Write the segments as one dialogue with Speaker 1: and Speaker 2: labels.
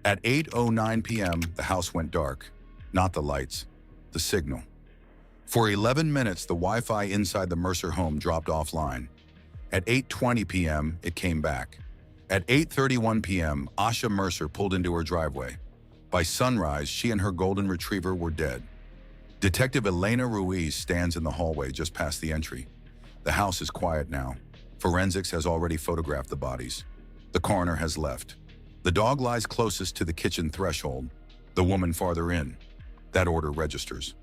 Speaker 1: At 8:09 p.m., the house went dark. Not the lights, the signal. For 11 minutes, the Wi-Fi inside the Mercer home dropped offline. At 8:20 p.m., it came back. At 8:31 p.m., Asha Mercer pulled into her driveway. By sunrise, she and her golden retriever were dead. Detective Elena Ruiz stands in the hallway just past the entry. The house is quiet now. Forensics has already photographed the bodies. The coroner has left. The dog lies closest to the kitchen threshold, the woman farther in. That order registers.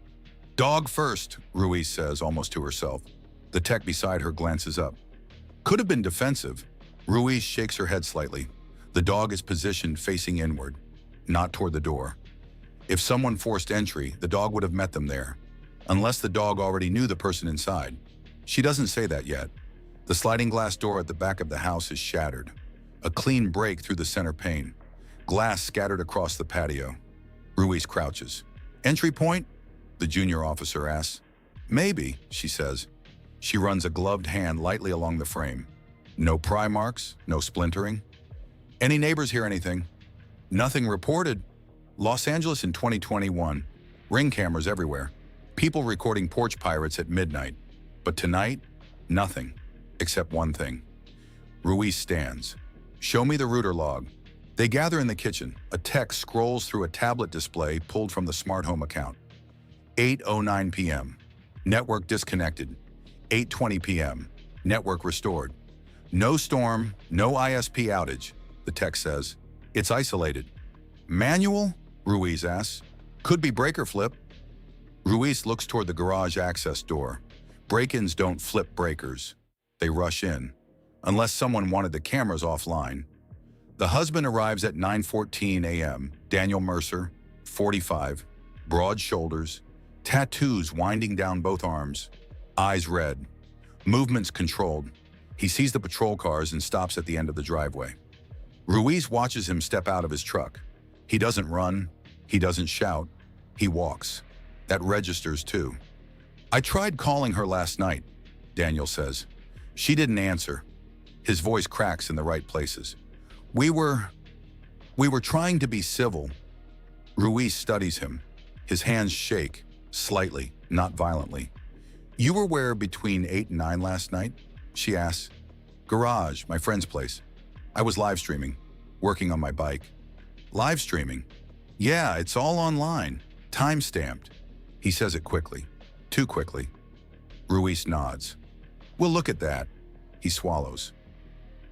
Speaker 1: "Dog first," Ruiz says, almost to herself. The tech beside her glances up. Could have been defensive. Ruiz shakes her head slightly. The dog is positioned facing inward, not toward the door. If someone forced entry, the dog would have met them there, unless the dog already knew the person inside. She doesn't say that yet. The sliding glass door at the back of the house is shattered. A clean break through the center pane. Glass scattered across the patio. Ruiz crouches. "Entry point?" the junior officer asks. "Maybe," she says. She runs a gloved hand lightly along the frame. No pry marks, no splintering. "Any neighbors hear anything?" "Nothing reported." Los Angeles in 2021. Ring cameras everywhere. People recording porch pirates at midnight. But tonight, nothing, except one thing. Ruiz stands. "Show me the router log." They gather in the kitchen. A text scrolls through a tablet display pulled from the smart home account. 8:09 p.m. Network disconnected. 8:20 p.m. Network restored. "No storm, no ISP outage," the text says. "It's isolated." "Manual?" Ruiz asks. "Could be breaker flip." Ruiz looks toward the garage access door. Break-ins don't flip breakers. They rush in, unless someone wanted the cameras offline. The husband arrives at 9:14 a.m. Daniel Mercer, 45, broad shoulders, tattoos winding down both arms, eyes red, movements controlled. He sees the patrol cars and stops at the end of the driveway. Ruiz watches him step out of his truck. He doesn't run, he doesn't shout, he walks. That registers too. "I tried calling her last night," Daniel says. "She didn't answer." His voice cracks in the right places. We were trying to be civil." Ruiz studies him. His hands shake, slightly, not violently. "You were where between 8 and 9 last night?" she asks. "Garage, my friend's place. I was live streaming, working on my bike." "Live streaming?" "Yeah, it's all online, time-stamped." He says it quickly, too quickly. Ruiz nods. "We'll look at that." He swallows.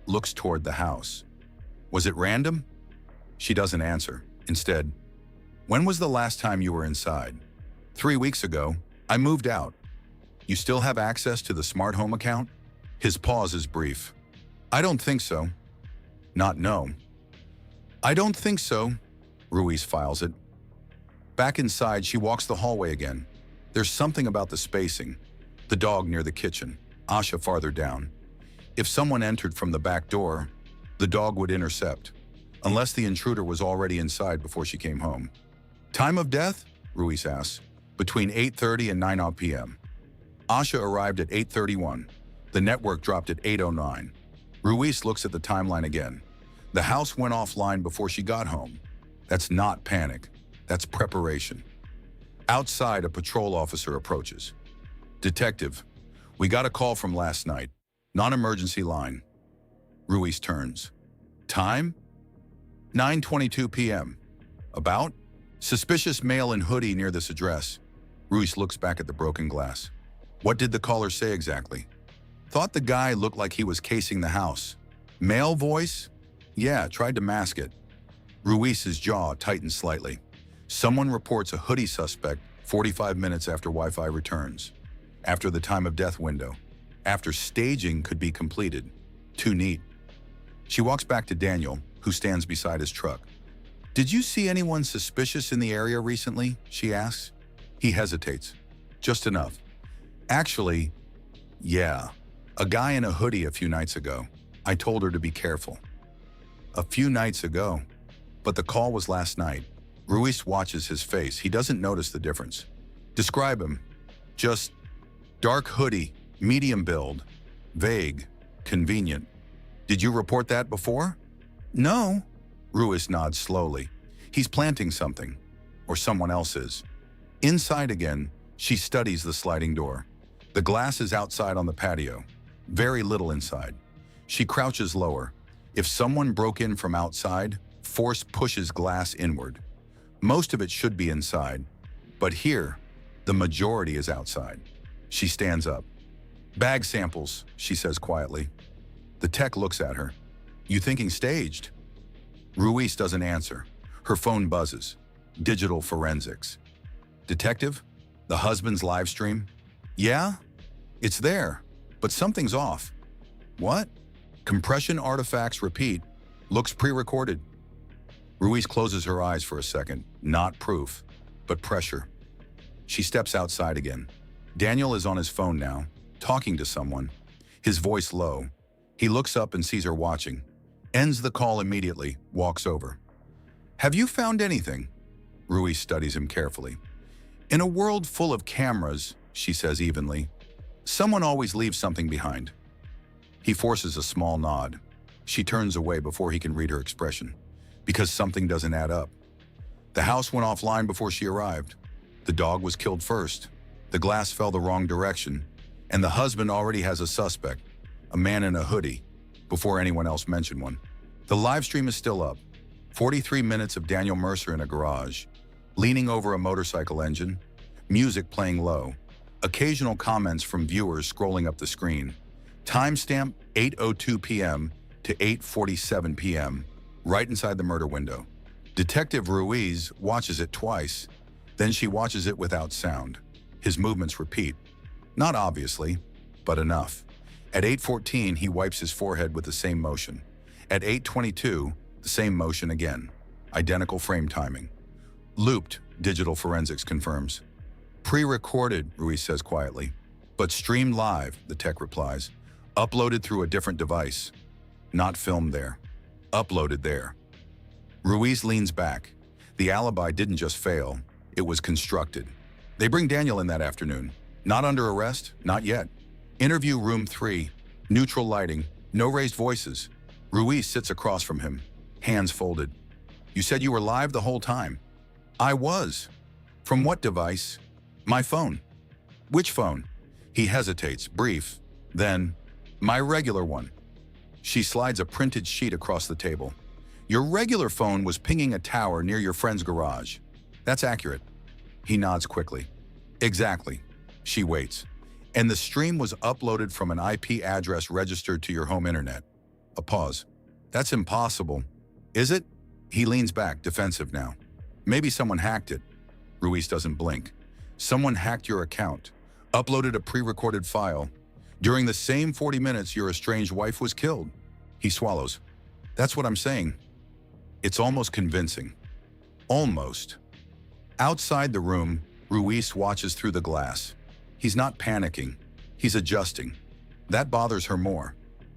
Speaker 1: Looks toward the house. "Was it random?" She doesn't answer. Instead, "When was the last time you were inside?" 3 weeks ago. I moved out." "You still have access to the smart home account?" His pause is brief. "I don't think so." "Not no." "I don't think so." Ruiz files it. Back inside, she walks the hallway again. There's something about the spacing. The dog near the kitchen, Asha farther down. If someone entered from the back door, the dog would intercept, unless the intruder was already inside before she came home. "Time of death?" Ruiz asks. "Between 8:30 and 9 p.m. Asha arrived at 8:31. The network dropped at 8:09. Ruiz looks at the timeline again. The house went offline before she got home. That's not panic. That's preparation. Outside, a patrol officer approaches. "Detective, we got a call from last night. Non-emergency line." Ruiz turns. "Time?" 9:22 p.m. "About?" "Suspicious male in hoodie near this address." Ruiz looks back at the broken glass. "What did the caller say exactly?" "Thought the guy looked like he was casing the house." "Male voice?" "Yeah, tried to mask it." Ruiz's jaw tightens slightly. Someone reports a hoodie suspect 45 minutes after Wi-Fi returns. After the time of death window. After staging could be completed. Too neat. She walks back to Daniel, who stands beside his truck. "Did you see anyone suspicious in the area recently?" she asks. He hesitates. "Just enough." "Actually, yeah. A guy in a hoodie a few nights ago. I told her to be careful." A few nights ago. But the call was last night. Ruiz watches his face. He doesn't notice the difference. "Describe him." "Just dark hoodie, medium build, vague, convenient." "Did you report that before?" "No." Ruiz nods slowly. He's planting something, or someone else is. Inside again, she studies the sliding door. The glass is outside on the patio. Very little inside. She crouches lower. If someone broke in from outside, force pushes glass inward. Most of it should be inside, but here, the majority is outside. She stands up. "Bag samples," she says quietly. The tech looks at her. "You thinking staged?" Ruiz doesn't answer. Her phone buzzes. Digital forensics. "Detective? The husband's live stream?" "Yeah? It's there, but something's off." "What?" "Compression artifacts repeat. Looks pre-recorded." Ruiz closes her eyes for a second. Not proof, but pressure. She steps outside again. Daniel is on his phone now, talking to someone. His voice low. He looks up and sees her watching. Ends the call immediately, walks over. "Have you found anything?" Ruiz studies him carefully. "In a world full of cameras," she says evenly, "someone always leaves something behind." He forces a small nod. She turns away before he can read her expression, because something doesn't add up. The house went offline before she arrived. The dog was killed first. The glass fell the wrong direction, and the husband already has a suspect, a man in a hoodie, before anyone else mentioned one. The live stream is still up. 43 minutes of Daniel Mercer in a garage, leaning over a motorcycle engine, music playing low, occasional comments from viewers scrolling up the screen. Timestamp 8:02 p.m. to 8:47 p.m., right inside the murder window. Detective Ruiz watches it twice, then she watches it without sound. His movements repeat. Not obviously, but enough. At 8:14, he wipes his forehead with the same motion. At 8:22, the same motion again. Identical frame timing. Looped, digital forensics confirms. Pre-recorded, Ruiz says quietly. But streamed live, the tech replies. Uploaded through a different device. Not filmed there. Uploaded there. Ruiz leans back. The alibi didn't just fail, it was constructed. They bring Daniel in that afternoon. Not under arrest, not yet. Interview room 3, neutral lighting, no raised voices. Ruiz sits across from him, hands folded. "You said you were live the whole time." "I was." "From what device?" "My phone." "Which phone?" He hesitates, brief, then, "My regular one." She slides a printed sheet across the table. "Your regular phone was pinging a tower near your friend's garage." "That's accurate." He nods quickly. "Exactly." She waits. "And the stream was uploaded from an IP address registered to your home internet." A pause. "That's impossible." "Is it?" He leans back, defensive now. "Maybe someone hacked it." Ruiz doesn't blink. "Someone hacked your account, uploaded a pre-recorded file. During the same 40 minutes your estranged wife was killed." He swallows. "That's what I'm saying." It's almost convincing. Almost. Outside the room, Ruiz watches through the glass. He's not panicking. He's adjusting. That bothers her more.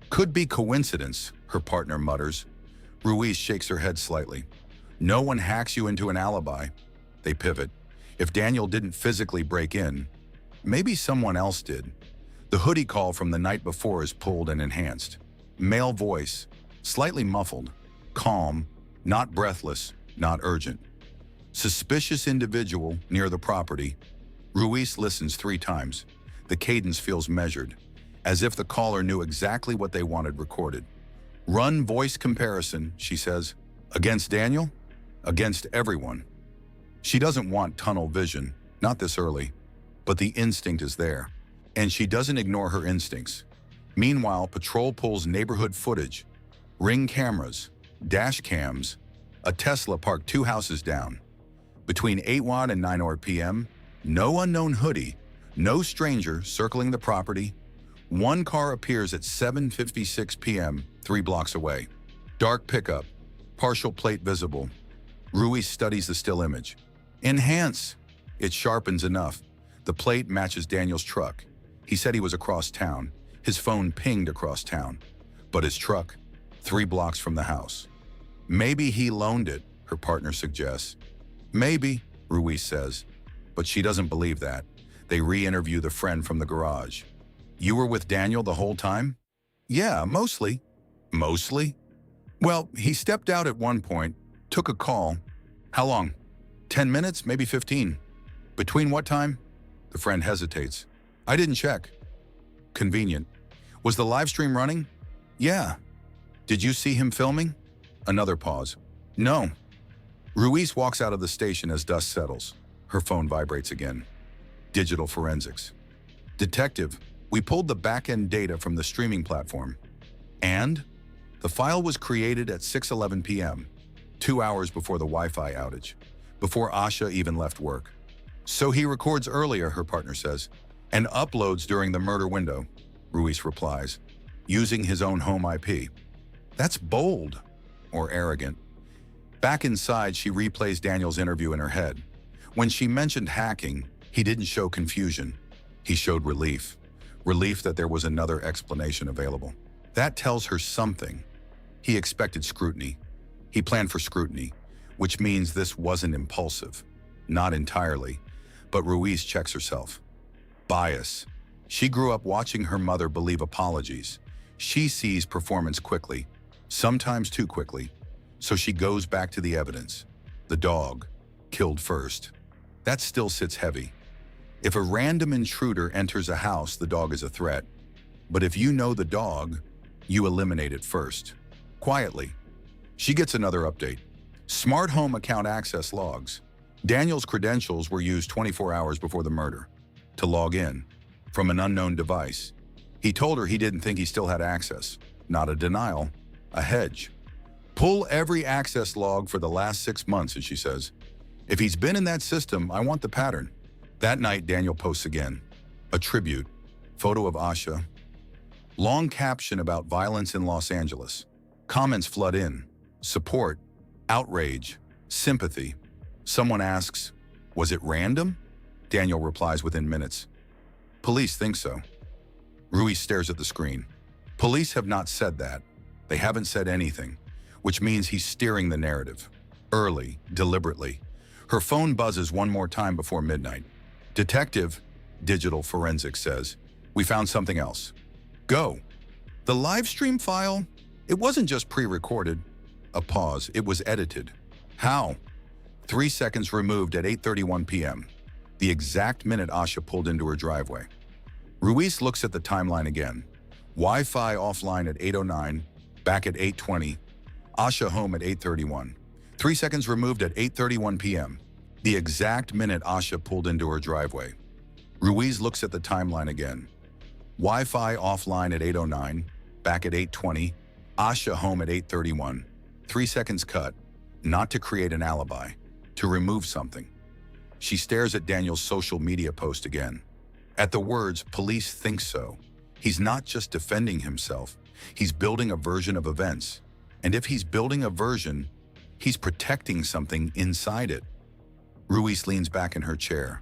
Speaker 1: "Could be coincidence," her partner mutters. Ruiz shakes her head slightly. "No one hacks you into an alibi." They pivot. If Daniel didn't physically break in, maybe someone else did. The hoodie call from the night before is pulled and enhanced. Male voice, slightly muffled, calm, not breathless, not urgent. Suspicious individual near the property. Ruiz listens 3 times. The cadence feels measured, as if the caller knew exactly what they wanted recorded. "Run voice comparison," she says. "Against Daniel?" "Against everyone." She doesn't want tunnel vision, not this early, but the instinct is there, and she doesn't ignore her instincts. Meanwhile, patrol pulls neighborhood footage, ring cameras, dash cams, a Tesla parked 2 houses down. Between 8 and 9 p.m., no unknown hoodie, no stranger circling the property. One car appears at 7:56 p.m., 3 blocks away. Dark pickup, partial plate visible. Ruiz studies the still image. Enhance. It sharpens enough. The plate matches Daniel's truck. He said he was across town. His phone pinged across town. But his truck, 3 blocks from the house. Maybe he loaned it, her partner suggests. Maybe, Ruiz says. But she doesn't believe that. They re-interview the friend from the garage. "You were with Daniel the whole time?" "Yeah, mostly." "Mostly?" "Well, he stepped out at one point, took a call." How long? 10 minutes, maybe 15. Between what time? The friend hesitates. I didn't check. Convenient. Was the live stream running? Yeah. Did you see him filming? Another pause. No. Ruiz walks out of the station as dust settles. Her phone vibrates again. Digital forensics. Detective, we pulled the back-end data from the streaming platform. And? The file was created at 6:11 p.m., 2 hours before the Wi-Fi outage, before Asha even left work. So he records earlier, her partner says, and uploads during the murder window, Ruiz replies, using his own home IP. That's bold, or arrogant. Back inside, she replays Daniel's interview in her head. When she mentioned hacking, he didn't show confusion. He showed relief. Relief that there was another explanation available. That tells her something. He expected scrutiny. He planned for scrutiny, which means this wasn't impulsive. Not entirely, but Ruiz checks herself. Bias. She grew up watching her mother believe apologies. She sees performance quickly, sometimes too quickly, so she goes back to the evidence. The dog, killed first. That still sits heavy. If a random intruder enters a house, the dog is a threat. But if you know the dog, you eliminate it first. Quietly. She gets another update. Smart home account access logs. Daniel's credentials were used 24 hours before the murder to log in from an unknown device. He told her he didn't think he still had access. Not a denial, a hedge. Pull every access log for the last 6 months, as she says. If he's been in that system, I want the pattern. That night, Daniel posts again. A tribute. Photo of Asha. Long caption about violence in Los Angeles. Comments flood in. Support. Outrage. Sympathy. Someone asks, was it random? Daniel replies within minutes. Police think so. Ruiz stares at the screen. Police have not said that. They haven't said anything, which means he's steering the narrative. Early, deliberately. Her phone buzzes one more time before midnight. Detective, digital forensics says, we found something else. Go. The live stream file, it wasn't just pre-recorded. A pause, it was edited. How? 3 seconds removed at 8:31 p.m., the exact minute Asha pulled into her driveway. Ruiz looks at the timeline again. Wi-Fi offline at 8:09, back at 8:20, Asha home at 8:31. 3 seconds removed at 8:31 p.m., the exact minute Asha pulled into her driveway. Ruiz looks at the timeline again. Wi-Fi offline at 8:09, back at 8:20, Asha home at 8:31. 3 seconds cut, not to create an alibi, to remove something. She stares at Daniel's social media post again. At the words, police think so. He's not just defending himself, he's building a version of events. And if he's building a version, he's protecting something inside it. Ruiz leans back in her chair.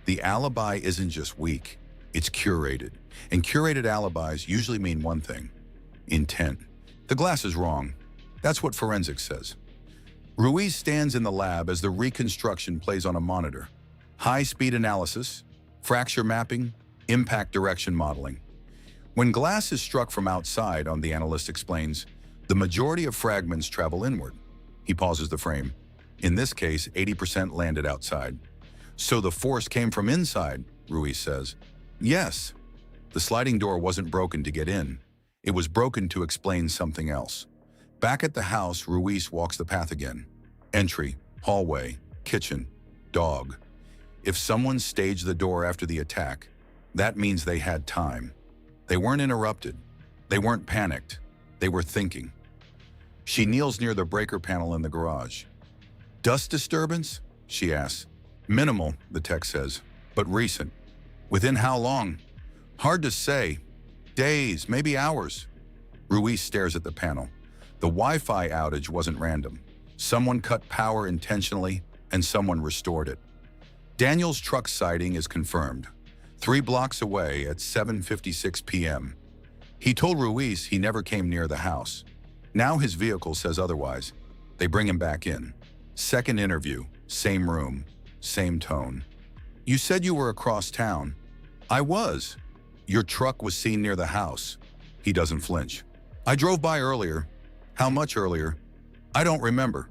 Speaker 1: The alibi isn't just weak, it's curated. And curated alibis usually mean one thing: intent. The glass is wrong. That's what forensics says. Ruiz stands in the lab as the reconstruction plays on a monitor. High-speed analysis, fracture mapping, impact direction modeling. When glass is struck from outside, the analyst explains, the majority of fragments travel inward. He pauses the frame. In this case, 80% landed outside. So the force came from inside, Ruiz says. Yes. The sliding door wasn't broken to get in. It was broken to explain something else. Back at the house, Ruiz walks the path again. Entry, hallway, kitchen, dog. If someone staged the door after the attack, that means they had time. They weren't interrupted. They weren't panicked. They were thinking. She kneels near the breaker panel in the garage. Dust disturbance? She asks. Minimal, the text says, but recent. Within how long? Hard to say. Days, maybe hours. Ruiz stares at the panel. The Wi-Fi outage wasn't random. Someone cut power intentionally, and someone restored it. Daniel's truck sighting is confirmed. 3 blocks away at 7:56 p.m. He told Ruiz he never came near the house. Now his vehicle says otherwise. They bring him back in. Second interview, same room, same tone. You said you were across town. I was. Your truck was seen near the house. He doesn't flinch. I drove by earlier. How much earlier? I don't remember.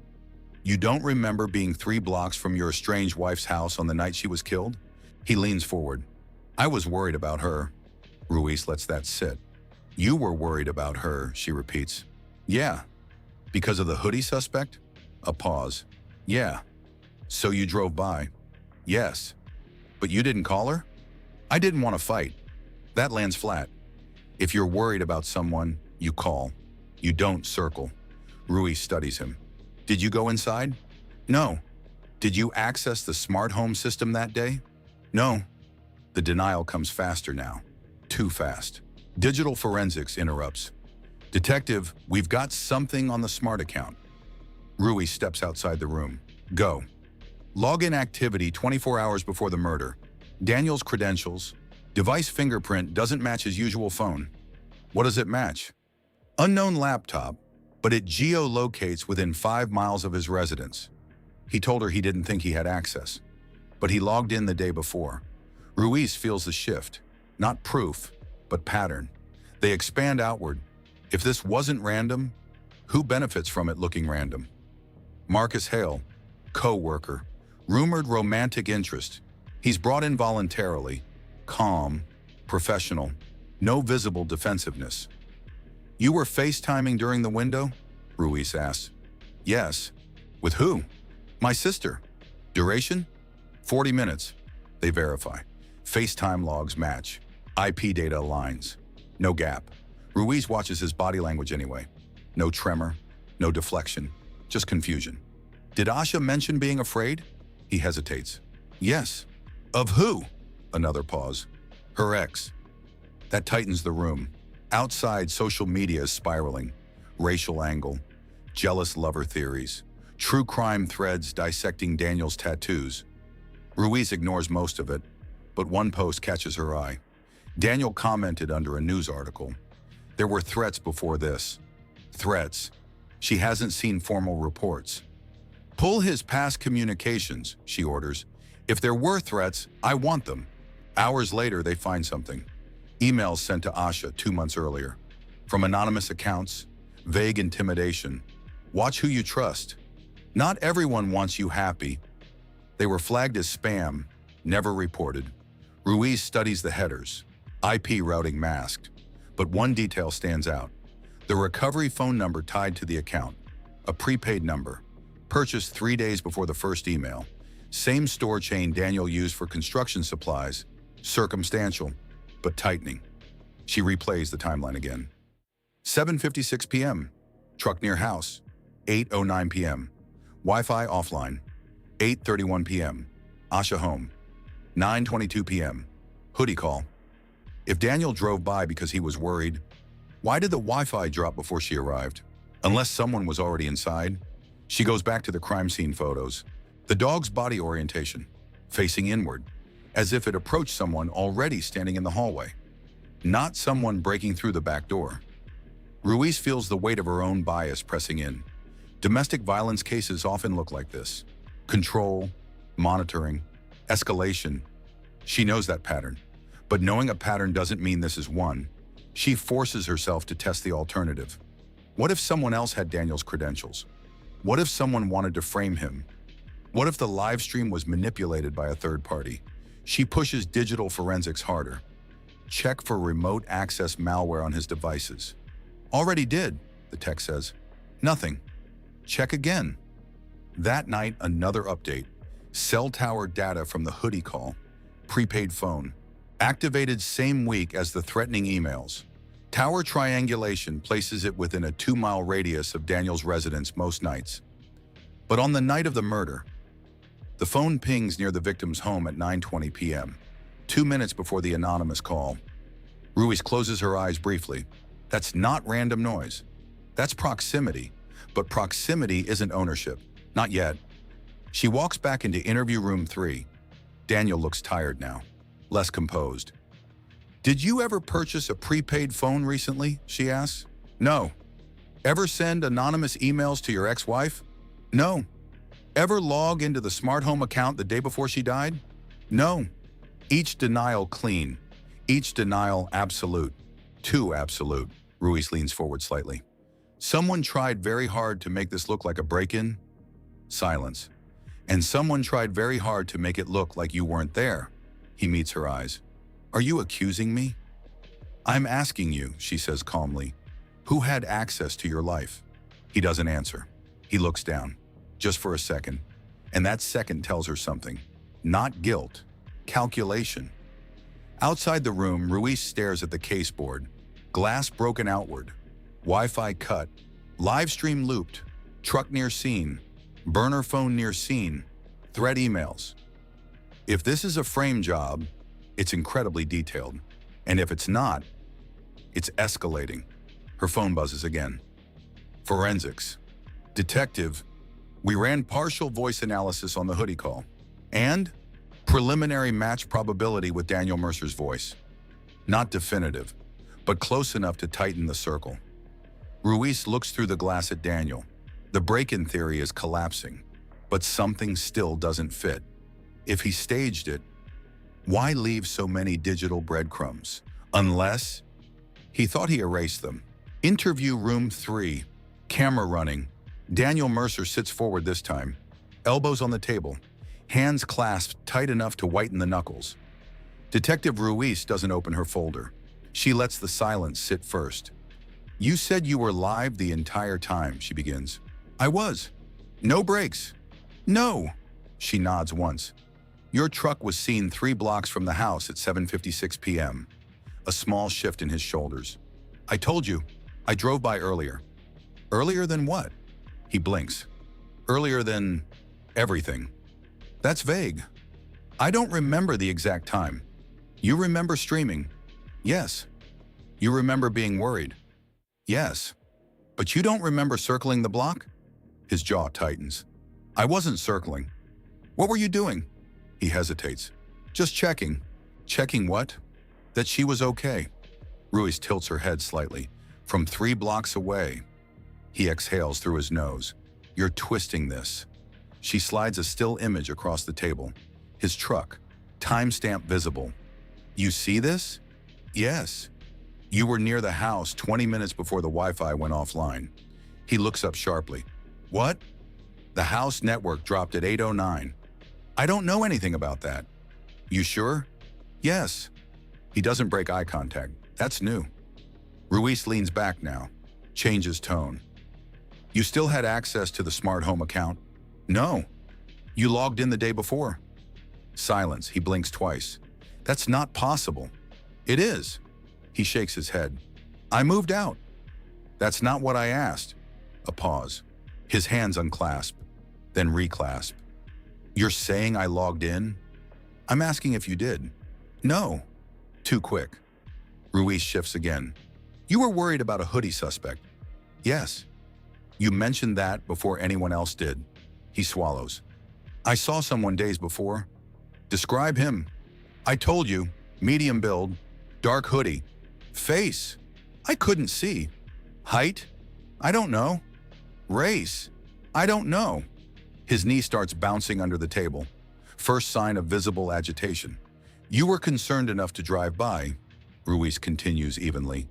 Speaker 1: You don't remember being 3 blocks from your estranged wife's house on the night she was killed? He leans forward. I was worried about her. Ruiz lets that sit. You were worried about her, she repeats. Yeah. Because of the hoodie suspect? A pause. Yeah. So you drove by? Yes. But you didn't call her? I didn't want to fight. That lands flat. If you're worried about someone, you call. You don't circle. Ruiz studies him. Did you go inside? No. Did you access the smart home system that day? No. The denial comes faster now. Too fast. Digital forensics interrupts. Detective, we've got something on the smart account. Ruiz steps outside the room. Go. Login activity 24 hours before the murder. Daniel's credentials. Device fingerprint doesn't match his usual phone. What does it match? Unknown laptop, but it geolocates within 5 miles of his residence. He told her he didn't think he had access, but he logged in the day before. Ruiz feels the shift. Not proof, but pattern. They expand outward. If this wasn't random, who benefits from it looking random? Marcus Hale, co-worker, rumored romantic interest. He's brought in voluntarily, calm, professional, no visible defensiveness. You were FaceTiming during the window? Ruiz asks. Yes. With who? My sister. Duration? 40 minutes. They verify. FaceTime logs match. IP data aligns. No gap. Ruiz watches his body language anyway. No tremor, no deflection, just confusion. Did Asha mention being afraid? He hesitates. Yes. Of who? Another pause. Her ex. That tightens the room. Outside, social media is spiraling. Racial angle, jealous lover theories, true crime threads dissecting Daniel's tattoos. Ruiz ignores most of it, but one post catches her eye. Daniel commented under a news article. There were threats before this. Threats. She hasn't seen formal reports. Pull his past communications, she orders. If there were threats, I want them. Hours later, they find something. Emails sent to Asha 2 months earlier. From anonymous accounts, vague intimidation. Watch who you trust. Not everyone wants you happy. They were flagged as spam, never reported. Ruiz studies the headers. IP routing masked. But one detail stands out. The recovery phone number tied to the account. A prepaid number. Purchased 3 days before the first email. Same store chain Daniel used for construction supplies. Circumstantial, but tightening. She replays the timeline again. 7:56 p.m. Truck near house. 8:09 p.m. Wi-Fi offline. 8:31 p.m. Asha home. 9:22 p.m. Hoodie call. If Daniel drove by because he was worried, why did the Wi-Fi drop before she arrived? Unless someone was already inside. She goes back to the crime scene photos. The dog's body orientation, facing inward, as if it approached someone already standing in the hallway. Not someone breaking through the back door. Ruiz feels the weight of her own bias pressing in. Domestic violence cases often look like this. Control, monitoring, escalation. She knows that pattern. But knowing a pattern doesn't mean this is one. She forces herself to test the alternative. What if someone else had Daniel's credentials? What if someone wanted to frame him? What if the live stream was manipulated by a third party? She pushes digital forensics harder. Check for remote access malware on his devices. Already did, the text says. Nothing. Check again. That night, another update. Cell tower data from the hoodie call. Prepaid phone. Activated same week as the threatening emails. Tower triangulation places it within a 2-mile radius of Daniel's residence most nights. But on the night of the murder, the phone pings near the victim's home at 9:20 p.m., 2 minutes before the anonymous call. Ruiz closes her eyes briefly. That's not random noise. That's proximity. But proximity isn't ownership. Not yet. She walks back into interview room 3. Daniel looks tired now, less composed. Did you ever purchase a prepaid phone recently? She asks. No. Ever send anonymous emails to your ex-wife? No. Ever log into the smart home account the day before she died? No. Each denial clean. Each denial absolute. Too absolute. Ruiz leans forward slightly. Someone tried very hard to make this look like a break-in? Silence. And someone tried very hard to make it look like you weren't there. He meets her eyes. Are you accusing me? I'm asking you, she says calmly. Who had access to your life? He doesn't answer. He looks down, just for a second. And that second tells her something. Not guilt, calculation. Outside the room, Ruiz stares at the caseboard. Glass broken outward. Wi-Fi cut. Live stream looped. Truck near scene. Burner phone near scene. Thread emails. If this is a frame job, it's incredibly detailed. And if it's not, it's escalating. Her phone buzzes again. Forensics. Detective, we ran partial voice analysis on the hoodie call. And preliminary match probability with Daniel Mercer's voice. Not definitive, but close enough to tighten the circle. Ruiz looks through the glass at Daniel. The break-in theory is collapsing, but something still doesn't fit. If he staged it, why leave so many digital breadcrumbs? Unless he thought he erased them. Interview room 3, camera running. Daniel Mercer sits forward this time, elbows on the table, hands clasped tight enough to whiten the knuckles. Detective Ruiz doesn't open her folder. She lets the silence sit first. You said you were live the entire time, she begins. I was. No breaks. No. She nods once. Your truck was seen 3 blocks from the house at 7:56 p.m. A small shift in his shoulders. I told you. I drove by earlier. Earlier than what? He blinks. Earlier than everything. That's vague. I don't remember the exact time. You remember streaming? Yes. You remember being worried? Yes. But you don't remember circling the block? His jaw tightens. I wasn't circling. What were you doing? He hesitates. Just checking. Checking what? That she was okay. Ruiz tilts her head slightly. From 3 blocks away. He exhales through his nose. You're twisting this. She slides a still image across the table. His truck. Timestamp visible. You see this? Yes. You were near the house 20 minutes before the Wi-Fi went offline. He looks up sharply. What? The house network dropped at 8:09. I don't know anything about that. You sure? Yes. He doesn't break eye contact. That's new. Ruiz leans back now, changes tone. You still had access to the smart home account? No. You logged in the day before. Silence. He blinks twice. That's not possible. It is. He shakes his head. I moved out. That's not what I asked. A pause. His hands unclasp, then reclasp. You're saying I logged in? I'm asking if you did. No. Too quick. Ruiz shifts again. You were worried about a hoodie suspect. Yes. You mentioned that before anyone else did. He swallows. I saw someone days before. Describe him. I told you, medium build, dark hoodie. Face. I couldn't see. Height? I don't know. Race? I don't know. His knee starts bouncing under the table. First sign of visible agitation. You were concerned enough to drive by, Ruiz continues evenly,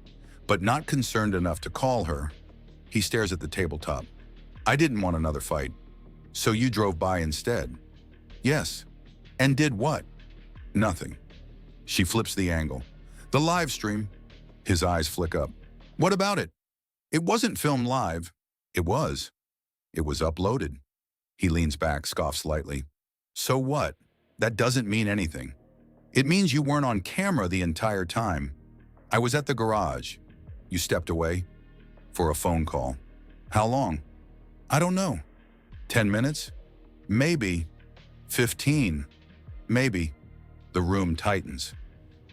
Speaker 1: but not concerned enough to call her. He stares at the tabletop. I didn't want another fight. So you drove by instead? Yes. And did what? Nothing. She flips the angle. The live stream. His eyes flick up. What about it? It wasn't filmed live. It was. It was uploaded. He leans back, scoffs lightly. So what? That doesn't mean anything. It means you weren't on camera the entire time. I was at the garage. You stepped away? For a phone call. How long? I don't know. 10 minutes? Maybe. 15. Maybe. The room tightens.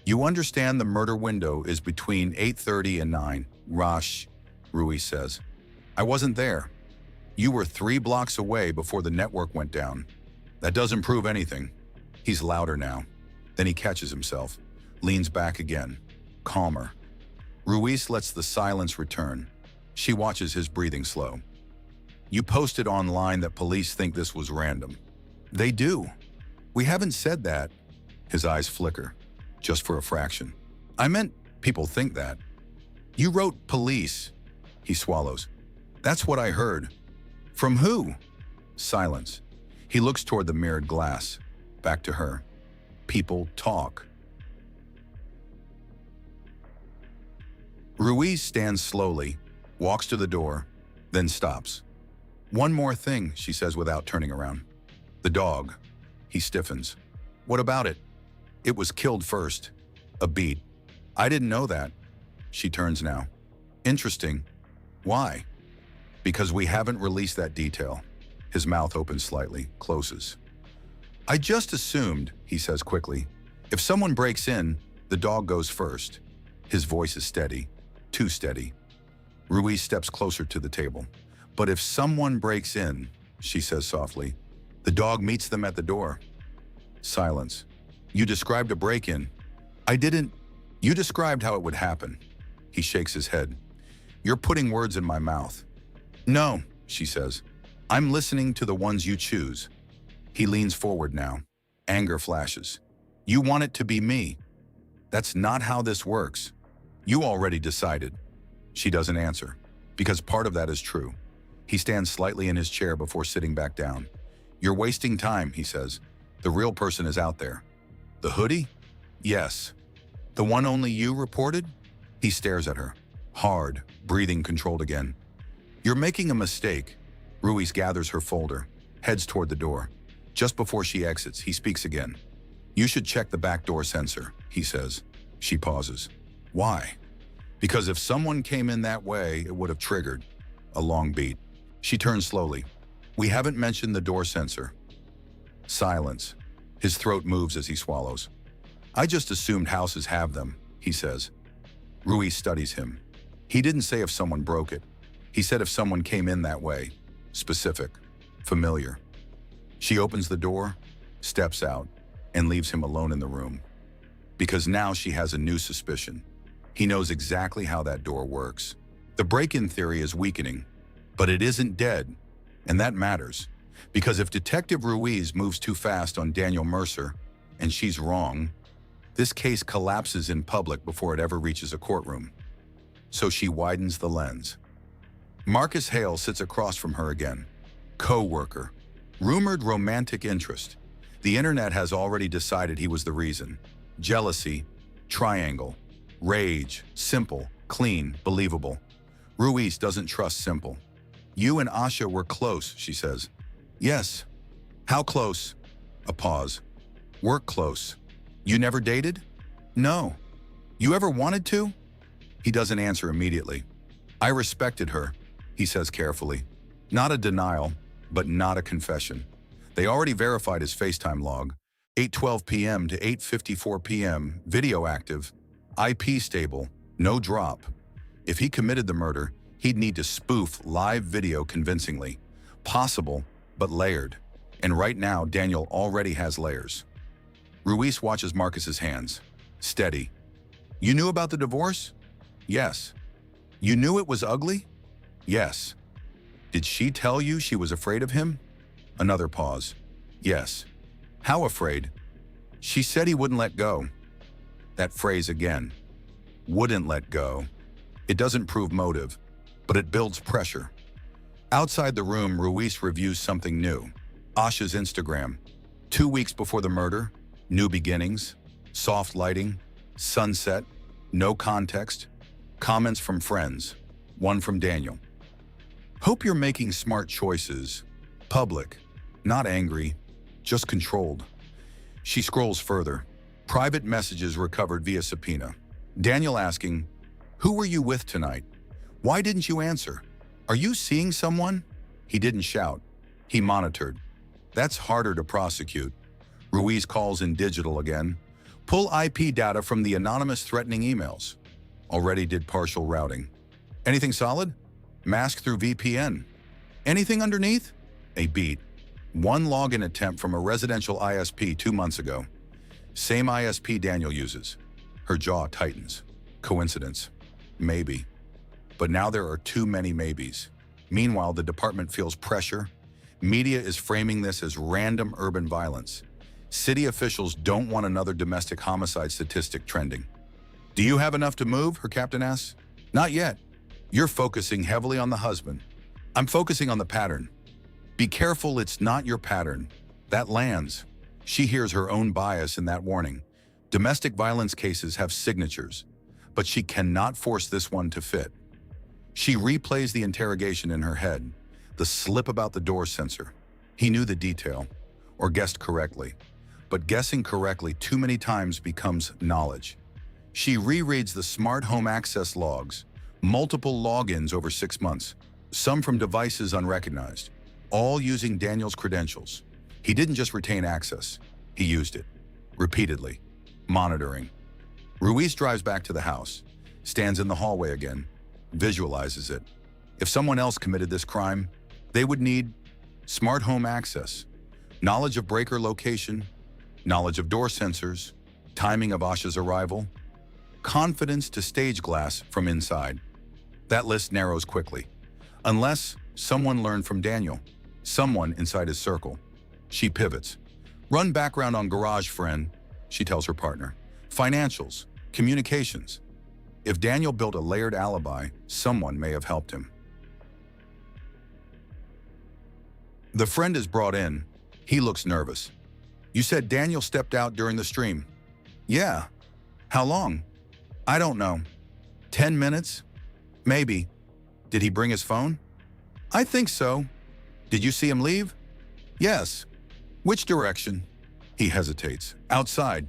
Speaker 1: You understand the murder window is between 8:30 and 9. Rush, Ruiz says. I wasn't there. You were 3 blocks away before the network went down. That doesn't prove anything. He's louder now. Then he catches himself, leans back again, calmer. Ruiz lets the silence return. She watches his breathing slow. You posted online that police think this was random. They do. We haven't said that. His eyes flicker, just for a fraction. I meant people think that. You wrote police. He swallows. That's what I heard. From who? Silence. He looks toward the mirrored glass. Back to her. People talk. Ruiz stands slowly, walks to the door, then stops. One more thing, she says without turning around. The dog. He stiffens. What about it? It was killed first. A beat. I didn't know that. She turns now. Interesting. Why? Because we haven't released that detail. His mouth opens slightly, closes. I just assumed, he says quickly, if someone breaks in, the dog goes first. His voice is steady, too steady. Ruiz steps closer to the table. But if someone breaks in, she says softly, the dog meets them at the door. Silence. You described a break-in. I didn't. You described how it would happen. He shakes his head. You're putting words in my mouth. No, she says. I'm listening to the ones you choose. He leans forward now. Anger flashes. You want it to be me. That's not how this works. You already decided. She doesn't answer, because part of that is true. He stands slightly in his chair before sitting back down. You're wasting time, he says. The real person is out there. The hoodie? Yes. The one only you reported? He stares at her. Hard, breathing controlled again. You're making a mistake. Ruiz gathers her folder, heads toward the door. Just before she exits, he speaks again. You should check the back door sensor, he says. She pauses. Why? Because if someone came in that way, it would have triggered. A long beat. She turns slowly. We haven't mentioned the door sensor. Silence. His throat moves as he swallows. I just assumed houses have them, he says. Ruiz studies him. He didn't say if someone broke it. He said if someone came in that way. Specific. Familiar. She opens the door, steps out, and leaves him alone in the room. Because now she has a new suspicion. He knows exactly how that door works. The break-in theory is weakening, but it isn't dead, and that matters. Because if Detective Ruiz moves too fast on Daniel Mercer, and she's wrong, this case collapses in public before it ever reaches a courtroom. So she widens the lens. Marcus Hale sits across from her again. Co-worker. Rumored romantic interest. The internet has already decided he was the reason. Jealousy. Triangle. Rage. Simple. Clean. Believable. Ruiz doesn't trust simple. You and Asha were close, she says. Yes. How close? A pause. Work close. You never dated? No. You ever wanted to? He doesn't answer immediately. I respected her, he says carefully. Not a denial, but not a confession. They already verified his FaceTime log. 8:12 p.m. to 8:54 p.m., video active, IP stable, no drop. If he committed the murder, he'd need to spoof live video convincingly. Possible, but layered. And right now, Daniel already has layers. Ruiz watches Marcus's hands. Steady. You knew about the divorce? Yes. You knew it was ugly? Yes. Did she tell you she was afraid of him? Another pause. Yes. How afraid? She said he wouldn't let go. That phrase again. Wouldn't let go. It doesn't prove motive, but it builds pressure. Outside the room, Ruiz reviews something new. Asha's Instagram. 2 weeks before the murder, new beginnings, soft lighting, sunset, no context, comments from friends, one from Daniel. Hope you're making smart choices. Public, not angry, just controlled. She scrolls further. Private messages recovered via subpoena. Daniel asking, who were you with tonight? Why didn't you answer? Are you seeing someone? He didn't shout. He monitored. That's harder to prosecute. Ruiz calls in digital again. Pull IP data from the anonymous threatening emails. Already did partial routing. Anything solid? Mask through VPN. Anything underneath? A beat. One login attempt from a residential ISP 2 months ago. Same ISP Daniel uses. Her jaw tightens. Coincidence? Maybe. But now there are too many maybes. Meanwhile, the department feels pressure. Media is framing this as random urban violence. City officials don't want another domestic homicide statistic trending. Do you have enough to move? Her captain asks. Not yet. You're focusing heavily on the husband. I'm focusing on the pattern. Be careful it's not your pattern. That lands. She hears her own bias in that warning. Domestic violence cases have signatures, but she cannot force this one to fit. She replays the interrogation in her head, the slip about the door sensor. He knew the detail, or guessed correctly, but guessing correctly too many times becomes knowledge. She rereads the smart home access logs, multiple logins over 6 months, some from devices unrecognized, all using Daniel's credentials. He didn't just retain access, he used it, repeatedly, monitoring. Ruiz drives back to the house, stands in the hallway again, visualizes it. If someone else committed this crime, they would need smart home access, knowledge of breaker location, knowledge of door sensors, timing of Asha's arrival, confidence to stage glass from inside. That list narrows quickly. Unless someone learned from Daniel, someone inside his circle. She pivots. Run background on garage, friend, she tells her partner. Financials, communications. If Daniel built a layered alibi, someone may have helped him. The friend is brought in. He looks nervous. You said Daniel stepped out during the stream. Yeah. How long? I don't know. 10 minutes? Maybe. Did he bring his phone? I think so. Did you see him leave? Yes. Which direction? He hesitates. Outside.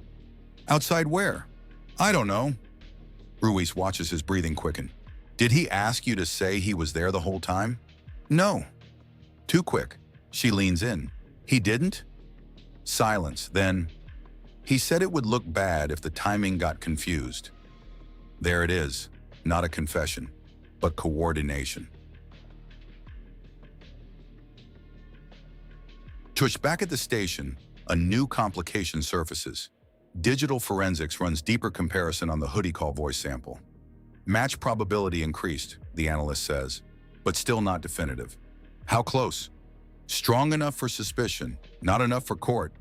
Speaker 1: Outside where? I don't know. Ruiz watches his breathing quicken. Did he ask you to say he was there the whole time? No. Too quick. She leans in. He didn't? Silence. Then, he said it would look bad if the timing got confused. There it is. Not a confession, but coordination. Tush, back at the station, a new complication surfaces. Digital forensics runs deeper comparison on the hoodie call voice sample. Match probability increased, the analyst says, but still not definitive. How close? Strong enough for suspicion, not enough for court.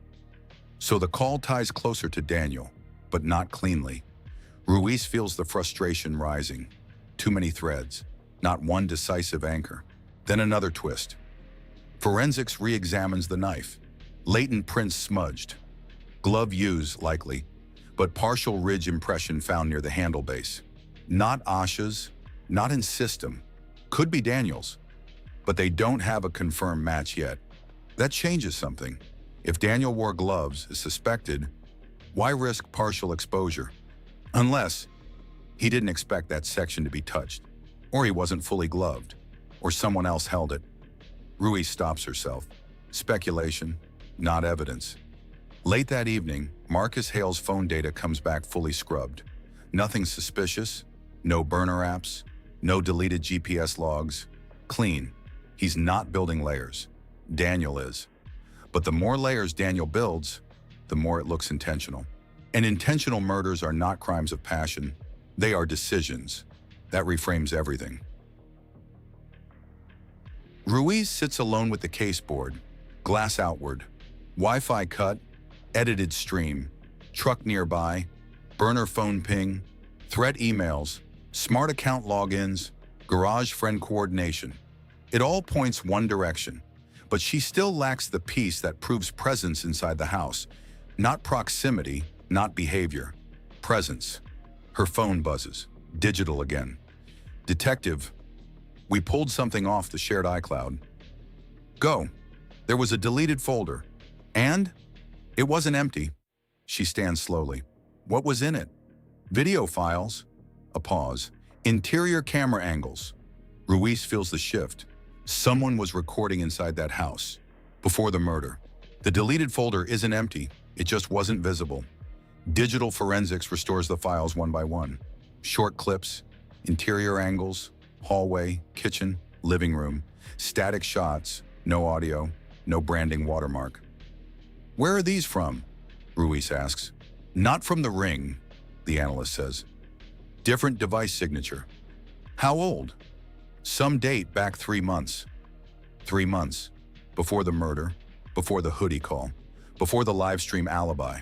Speaker 1: So the call ties closer to Daniel, but not cleanly. Ruiz feels the frustration rising. Too many threads, not one decisive anchor. Then another twist. Forensics re-examines the knife. Latent prints smudged. Glove use, likely, but partial ridge impression found near the handle base. Not Asha's, not in system. Could be Daniel's, but they don't have a confirmed match yet. That changes something. If Daniel wore gloves is suspected, why risk partial exposure? Unless he didn't expect that section to be touched, or he wasn't fully gloved, or someone else held it. Ruiz stops herself. Speculation, not evidence. Late that evening, Marcus Hale's phone data comes back fully scrubbed. Nothing suspicious, no burner apps, no deleted GPS logs. Clean. He's not building layers. Daniel is. But the more layers Daniel builds, the more it looks intentional. And intentional murders are not crimes of passion. They are decisions. That reframes everything. Ruiz sits alone with the caseboard, glass outward, Wi-Fi cut, edited stream, truck nearby, burner phone ping, threat emails, smart account logins, garage friend coordination. It all points one direction, but she still lacks the piece that proves presence inside the house. Not proximity, not behavior. Presence. Her phone buzzes. Digital again. Detective, we pulled something off the shared iCloud. Go. There was a deleted folder. And? It wasn't empty. She stands slowly. What was in it? Video files. A pause. Interior camera angles. Ruiz feels the shift. Someone was recording inside that house. Before the murder. The deleted folder isn't empty. It just wasn't visible. Digital forensics restores the files one by one. Short clips, interior angles, hallway, kitchen, living room, static shots, no audio, no branding watermark. Where are these from? Ruiz asks. Not from the ring, the analyst says. Different device signature. How old? Some date back 3 months. 3 months. Before the murder, before the hoodie call, before the live stream alibi.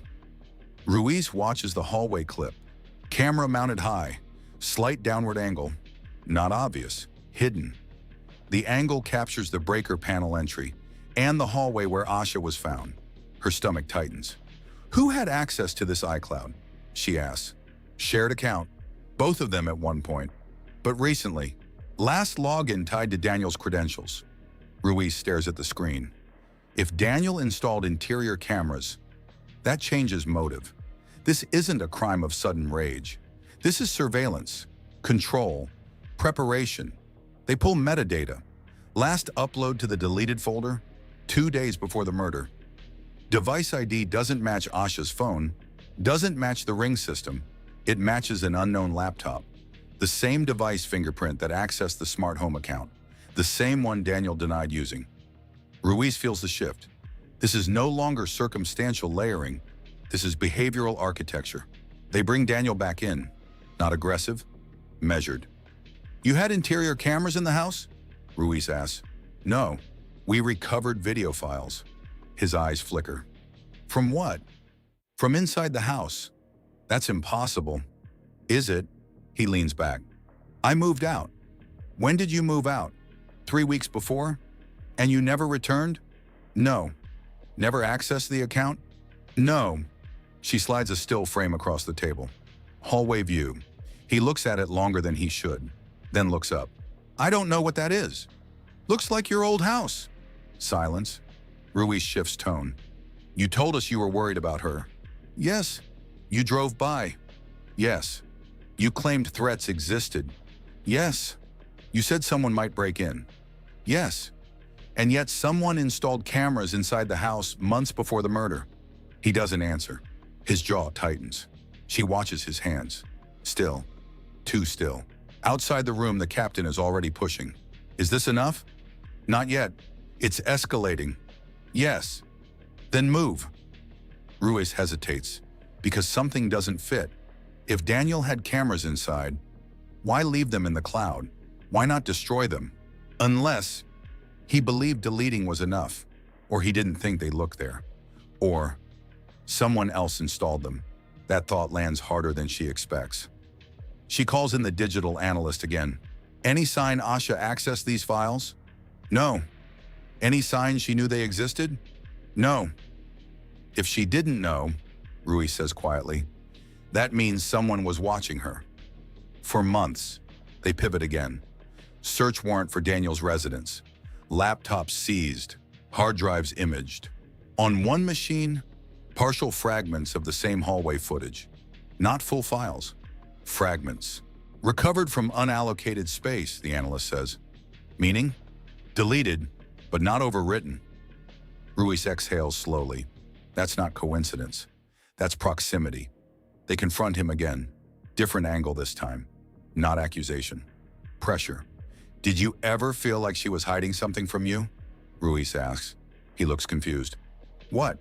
Speaker 1: Ruiz watches the hallway clip. Camera mounted high, slight downward angle. Not obvious, hidden. The angle captures the breaker panel entry, and the hallway where Asha was found. Her stomach tightens. Who had access to this iCloud? She asks. Shared account. Both of them at one point. But recently. Last login tied to Daniel's credentials. Ruiz stares at the screen. If Daniel installed interior cameras, that changes motive. This isn't a crime of sudden rage. This is surveillance, control, preparation. They pull metadata. Last upload to the deleted folder, 2 days before the murder. Device ID doesn't match Asha's phone, doesn't match the Ring system. It matches an unknown laptop. The same device fingerprint that accessed the smart home account. The same one Daniel denied using. Ruiz feels the shift. This is no longer circumstantial layering. This is behavioral architecture. They bring Daniel back in. Not aggressive, measured. You had interior cameras in the house? Ruiz asks. No, we recovered video files. His eyes flicker. From what? From inside the house. That's impossible. Is it? He leans back. I moved out. When did you move out? 3 weeks before? And you never returned? No. Never accessed the account? No. She slides a still frame across the table. Hallway view. He looks at it longer than he should, then looks up. I don't know what that is. Looks like your old house. Silence. Ruiz shifts tone. You told us you were worried about her. Yes. You drove by. Yes. You claimed threats existed. Yes. You said someone might break in. Yes. And yet someone installed cameras inside the house months before the murder. He doesn't answer. His jaw tightens. She watches his hands. Still. Too still. Outside the room, the captain is already pushing. Is this enough? Not yet. It's escalating. Yes. Then move. Ruiz hesitates, because something doesn't fit. If Daniel had cameras inside, why leave them in the cloud? Why not destroy them? Unless he believed deleting was enough, or he didn't think they looked there, or someone else installed them. That thought lands harder than she expects. She calls in the digital analyst again. Any sign Asha accessed these files? No. Any sign she knew they existed? No. If she didn't know, Ruiz says quietly, that means someone was watching her. For months, they pivot again. Search warrant for Daniel's residence. Laptops seized, hard drives imaged. On one machine, partial fragments of the same hallway footage. Not full files. Fragments. Recovered from unallocated space, the analyst says. Meaning? Deleted, but not overwritten. Ruiz exhales slowly. That's not coincidence. That's proximity. They confront him again. Different angle this time. Not accusation. Pressure. Did you ever feel like she was hiding something from you? Ruiz asks. He looks confused. What?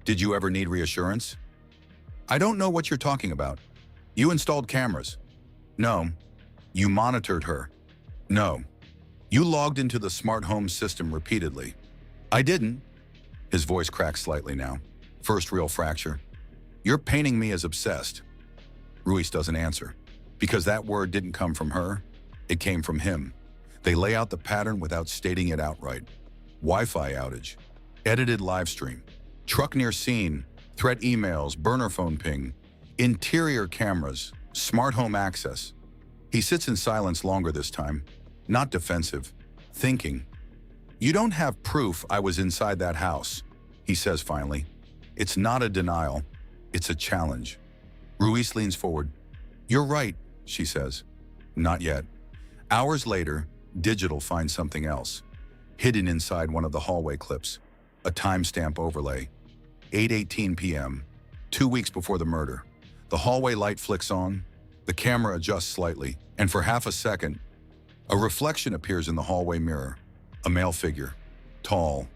Speaker 1: Did you ever need reassurance? I don't know what you're talking about. You installed cameras. No. You monitored her. No. You logged into the smart home system repeatedly. I didn't. His voice cracks slightly now. First real fracture. You're painting me as obsessed. Ruiz doesn't answer. Because that word didn't come from her. It came from him. They lay out the pattern without stating it outright. Wi-Fi outage. Edited live stream. Truck near scene. Threat emails. Burner phone ping. Interior cameras. Smart home access. He sits in silence longer this time. Not defensive. Thinking. You don't have proof I was inside that house, he says finally. It's not a denial. It's a challenge. Ruiz leans forward. You're right, she says. Not yet. Hours later, Digital finds something else. Hidden inside one of the hallway clips. A timestamp overlay. 8:18 p.m., 2 weeks before the murder. The hallway light flicks on. The camera adjusts slightly, and for half a second, a reflection appears in the hallway mirror. A male figure. Tall,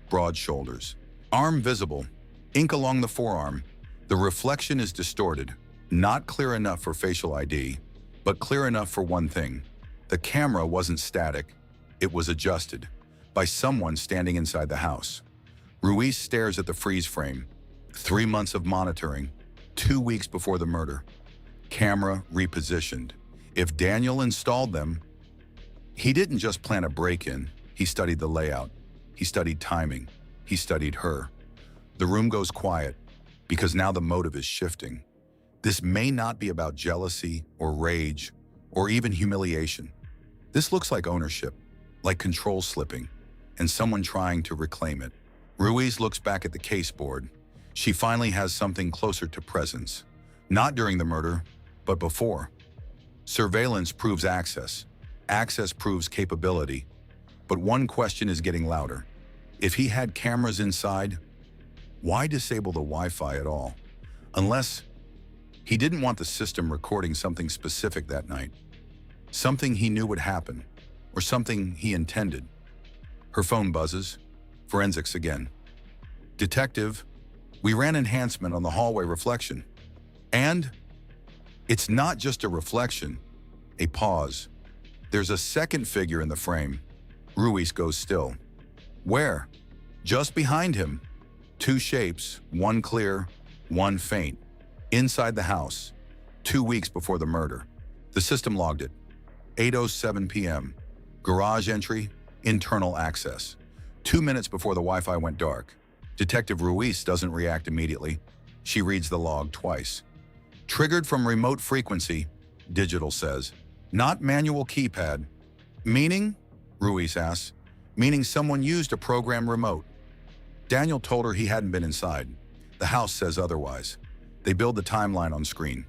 Speaker 1: broad shoulders. Arm visible. Ink along the forearm. The reflection is distorted. Not clear enough for facial ID, but clear enough for one thing. The camera wasn't static. It was adjusted by someone standing inside the house. Ruiz stares at the freeze frame. 3 months of monitoring. 2 weeks before the murder. Camera repositioned. If Daniel installed them, he didn't just plan a break-in. He studied the layout. He studied timing. He studied her. The room goes quiet because now the motive is shifting. This may not be about jealousy or rage or even humiliation. This looks like ownership, like control slipping, and someone trying to reclaim it. Ruiz looks back at the case board. She finally has something closer to presence. Not during the murder, but before. Surveillance proves access. Access proves capability. But one question is getting louder. If he had cameras inside, why disable the Wi-Fi at all? Unless he didn't want the system recording something specific that night. Something he knew would happen, or something he intended. Her phone buzzes. Forensics again. Detective, we ran enhancement on the hallway reflection. And it's not just a reflection, a pause. There's a second figure in the frame. Ruiz goes still. Where? Just behind him. Two shapes, one clear, one faint. Inside the house, 2 weeks before the murder. The system logged it. 8:07 p.m. Garage entry, internal access. 2 minutes before the Wi-Fi went dark. Detective Ruiz doesn't react immediately. She reads the log twice. Triggered from remote frequency, digital says. Not manual keypad. Meaning? Ruiz asks. Meaning someone used a program remote. Daniel told her he hadn't been inside. The house says otherwise. They build the timeline on screen.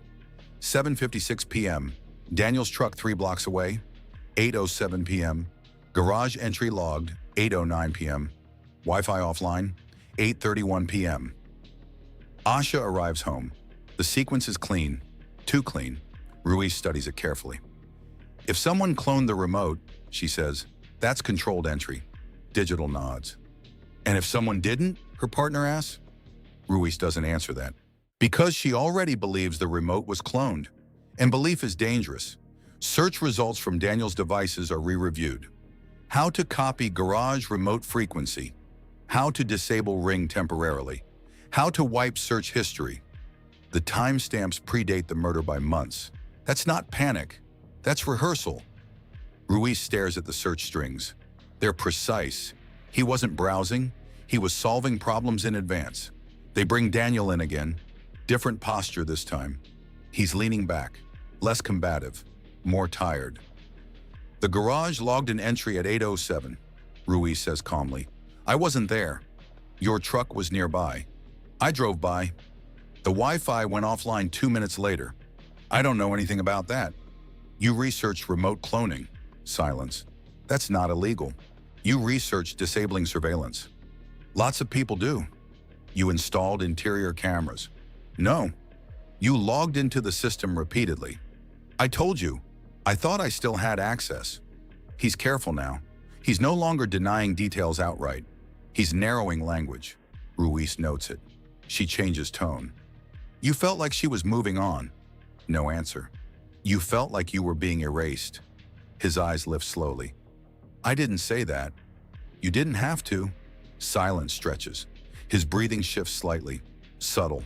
Speaker 1: 7:56 p.m. Daniel's truck 3 blocks away. 8:07 p.m. Garage entry logged. 8:09 p.m. Wi-Fi offline. 8:31 p.m. Asha arrives home. The sequence is clean. Too clean. Ruiz studies it carefully. If someone cloned the remote, she says, that's controlled entry. Digital nods. And if someone didn't, her partner asks? Ruiz doesn't answer that. Because she already believes the remote was cloned. And belief is dangerous. Search results from Daniel's devices are re-reviewed. How to copy garage remote frequency. How to disable ring temporarily. How to wipe search history. The timestamps predate the murder by months. That's not panic. That's rehearsal. Ruiz stares at the search strings. They're precise. He wasn't browsing. He was solving problems in advance. They bring Daniel in again. Different posture this time. He's leaning back, less combative, more tired. The garage logged an entry at 8:07, Ruiz says calmly. I wasn't there. Your truck was nearby. I drove by. The Wi-Fi went offline 2 minutes later. I don't know anything about that. You researched remote cloning. Silence. That's not illegal. You researched disabling surveillance. Lots of people do. You installed interior cameras. No. You logged into the system repeatedly. I told you. I thought I still had access. He's careful now. He's no longer denying details outright. He's narrowing language. Ruiz notes it. She changes tone. You felt like she was moving on. No answer. You felt like you were being erased. His eyes lift slowly. I didn't say that. You didn't have to. Silence stretches. His breathing shifts slightly. Subtle.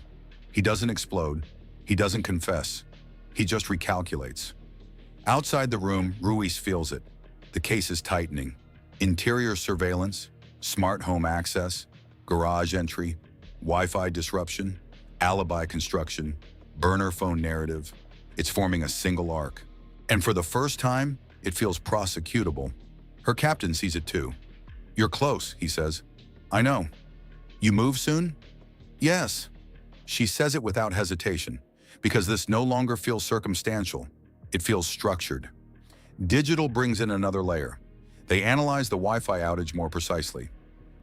Speaker 1: He doesn't explode. He doesn't confess. He just recalculates. Outside the room, Ruiz feels it. The case is tightening. Interior surveillance, smart home access, garage entry, Wi-Fi disruption, alibi construction, burner phone narrative. It's forming a single arc. And for the first time, it feels prosecutable. Her captain sees it too. You're close, he says. I know. You move soon? Yes. She says it without hesitation, because this no longer feels circumstantial. It feels structured. Digital brings in another layer. They analyze the Wi-Fi outage more precisely.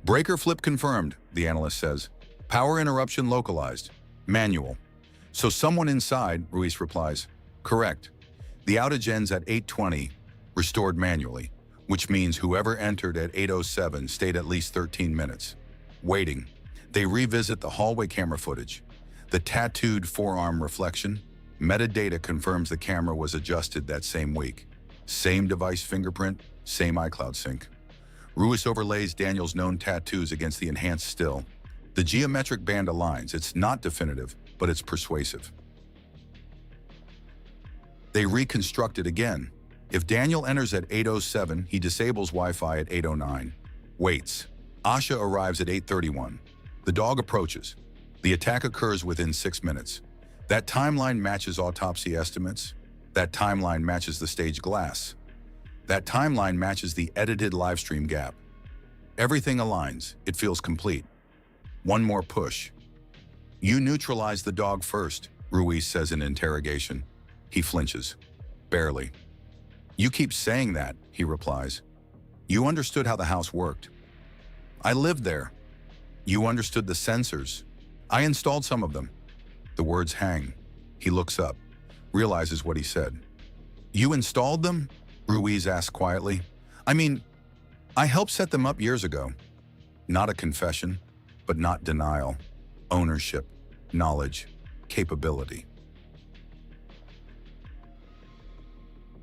Speaker 1: Breaker flip confirmed, the analyst says. Power interruption localized. Manual. So someone inside, Ruiz replies. Correct. The outage ends at 8:20, restored manually, which means whoever entered at 8:07 stayed at least 13 minutes. Waiting. They revisit the hallway camera footage. The tattooed forearm reflection. Metadata confirms the camera was adjusted that same week. Same device fingerprint, same iCloud sync. Ruiz overlays Daniel's known tattoos against the enhanced still. The geometric band aligns. It's not definitive, but it's persuasive. They reconstruct it again. If Daniel enters at 8:07, he disables Wi-Fi at 8:09. Waits. Asha arrives at 8:31. The dog approaches. The attack occurs within 6 minutes. That timeline matches autopsy estimates. That timeline matches the staged glass. That timeline matches the edited livestream gap. Everything aligns. It feels complete. One more push. You neutralized the dog first, Ruiz says in interrogation. He flinches. Barely. You keep saying that, he replies. You understood how the house worked. I lived there. You understood the sensors. I installed some of them. The words hang. He looks up, realizes what he said. You installed them? Ruiz asks quietly. I mean, I helped set them up years ago. Not a confession, but not denial. Ownership, knowledge, capability.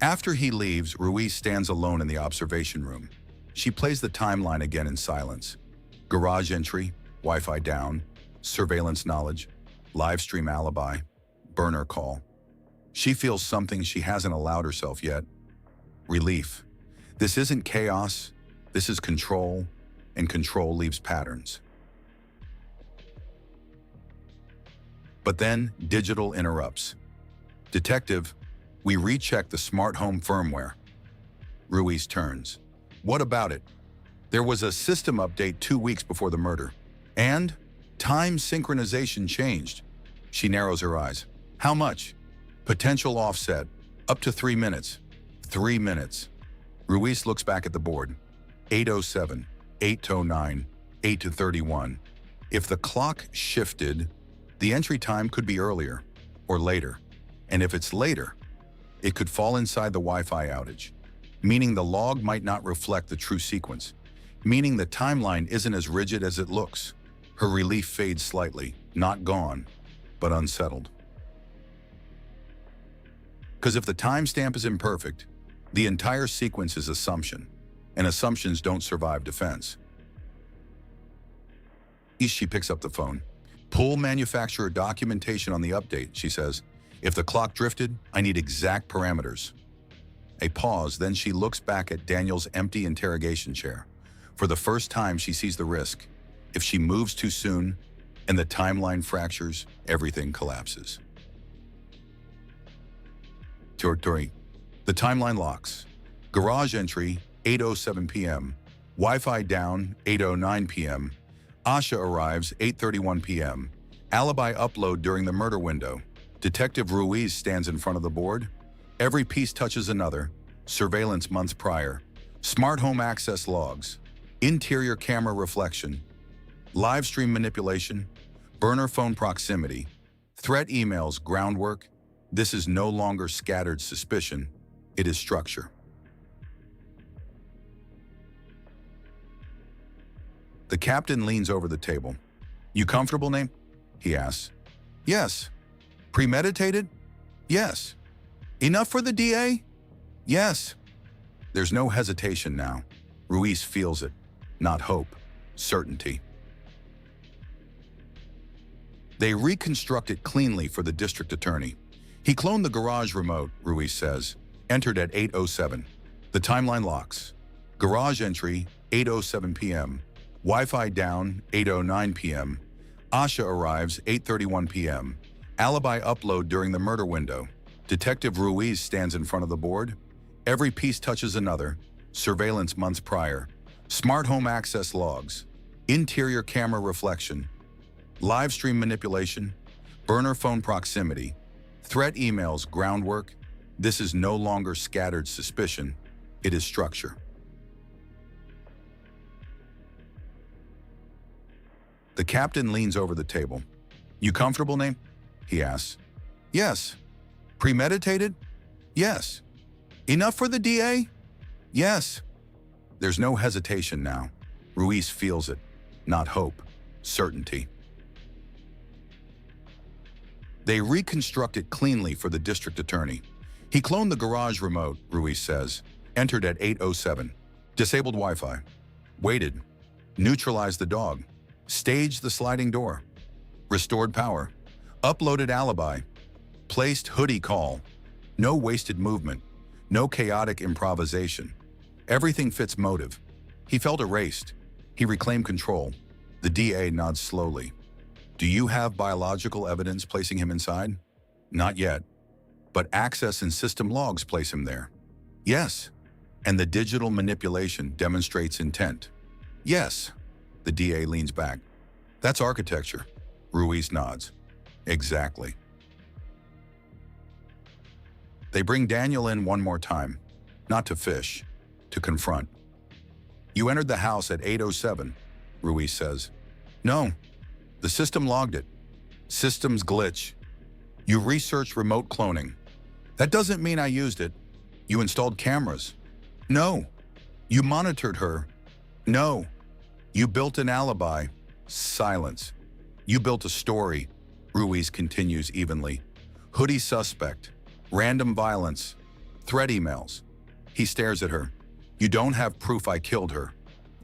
Speaker 1: After he leaves, Ruiz stands alone in the observation room. She plays the timeline again in silence. Garage entry, Wi-Fi down, surveillance knowledge, live stream alibi, burner call. She feels something she hasn't allowed herself yet. Relief. This isn't chaos, this is control, and control leaves patterns. But then, digital interrupts. Detective, we rechecked the smart home firmware. Ruiz turns. What about it? There was a system update 2 weeks before the murder. And time synchronization changed. She narrows her eyes. How much? Potential offset. Up to 3 minutes. 3 minutes. Ruiz looks back at the board. 8:07, 8:09, 8:31. If the clock shifted, the entry time could be earlier or later. And if it's later, it could fall inside the Wi-Fi outage, meaning the log might not reflect the true sequence, meaning the timeline isn't as rigid as it looks. Her relief fades slightly, not gone, but unsettled. Because if the timestamp is imperfect, the entire sequence is assumption, and assumptions don't survive defense. She picks up the phone. Pull manufacturer documentation on the update, she says. If the clock drifted, I need exact parameters. A pause, then she looks back at Daniel's empty interrogation chair. For the first time, she sees the risk. If she moves too soon and the timeline fractures, everything collapses. Territory. The timeline locks. Garage entry, 8:07 p.m. Wi-Fi down, 8:09 p.m. Asha arrives, 8:31 p.m. Alibi upload during the murder window. Detective Ruiz stands in front of the board. Every piece touches another. Surveillance months prior. Smart home access logs. Interior camera reflection. Live stream manipulation. Burner phone proximity. Threat emails, groundwork. This is no longer scattered suspicion. It is structure. The captain leans over the table. You comfortable, Name? He asks. Yes. Premeditated? Yes. Enough for the DA? Yes. There's no hesitation now. Ruiz feels it. Not hope. Certainty. They reconstruct it cleanly for the district attorney. He cloned the garage remote, Ruiz says. Entered at 8:07. The timeline locks. Garage entry, 8:07 p.m. Wi-Fi down, 8:09 p.m. Asha arrives, 8:31 p.m. Alibi upload during the murder window. Detective Ruiz stands in front of the board. Every piece touches another. Surveillance months prior. Smart home access logs. Interior camera reflection. Live stream manipulation. Burner phone proximity. Threat emails, groundwork. This is no longer scattered suspicion. It is structure. The captain leans over the table. You comfortable, Name? He asks. Yes. Premeditated? Yes. Enough for the DA? Yes. There's no hesitation now. Ruiz feels it. Not hope. Certainty. They reconstruct it cleanly for the district attorney. He cloned the garage remote, Ruiz says. Entered at 8:07. Disabled Wi-Fi. Waited. Neutralized the dog. Staged the sliding door. Restored power. Uploaded alibi. Placed hoodie call. No wasted movement. No chaotic improvisation. Everything fits motive. He felt erased. He reclaimed control. The DA nods slowly. Do you have biological evidence placing him inside? Not yet. But access and system logs place him there. Yes. And the digital manipulation demonstrates intent. Yes. The DA leans back. That's architecture. Ruiz nods. Exactly. They bring Daniel in one more time. Not to fish, to confront. You entered the house at 8:07, Ruiz says. No. The system logged it. Systems glitch. You researched remote cloning. That doesn't mean I used it. You installed cameras. No. You monitored her. No. You built an alibi. Silence. You built a story. Ruiz continues evenly. Hoodie suspect. Random violence. Threat emails. He stares at her. You don't have proof I killed her.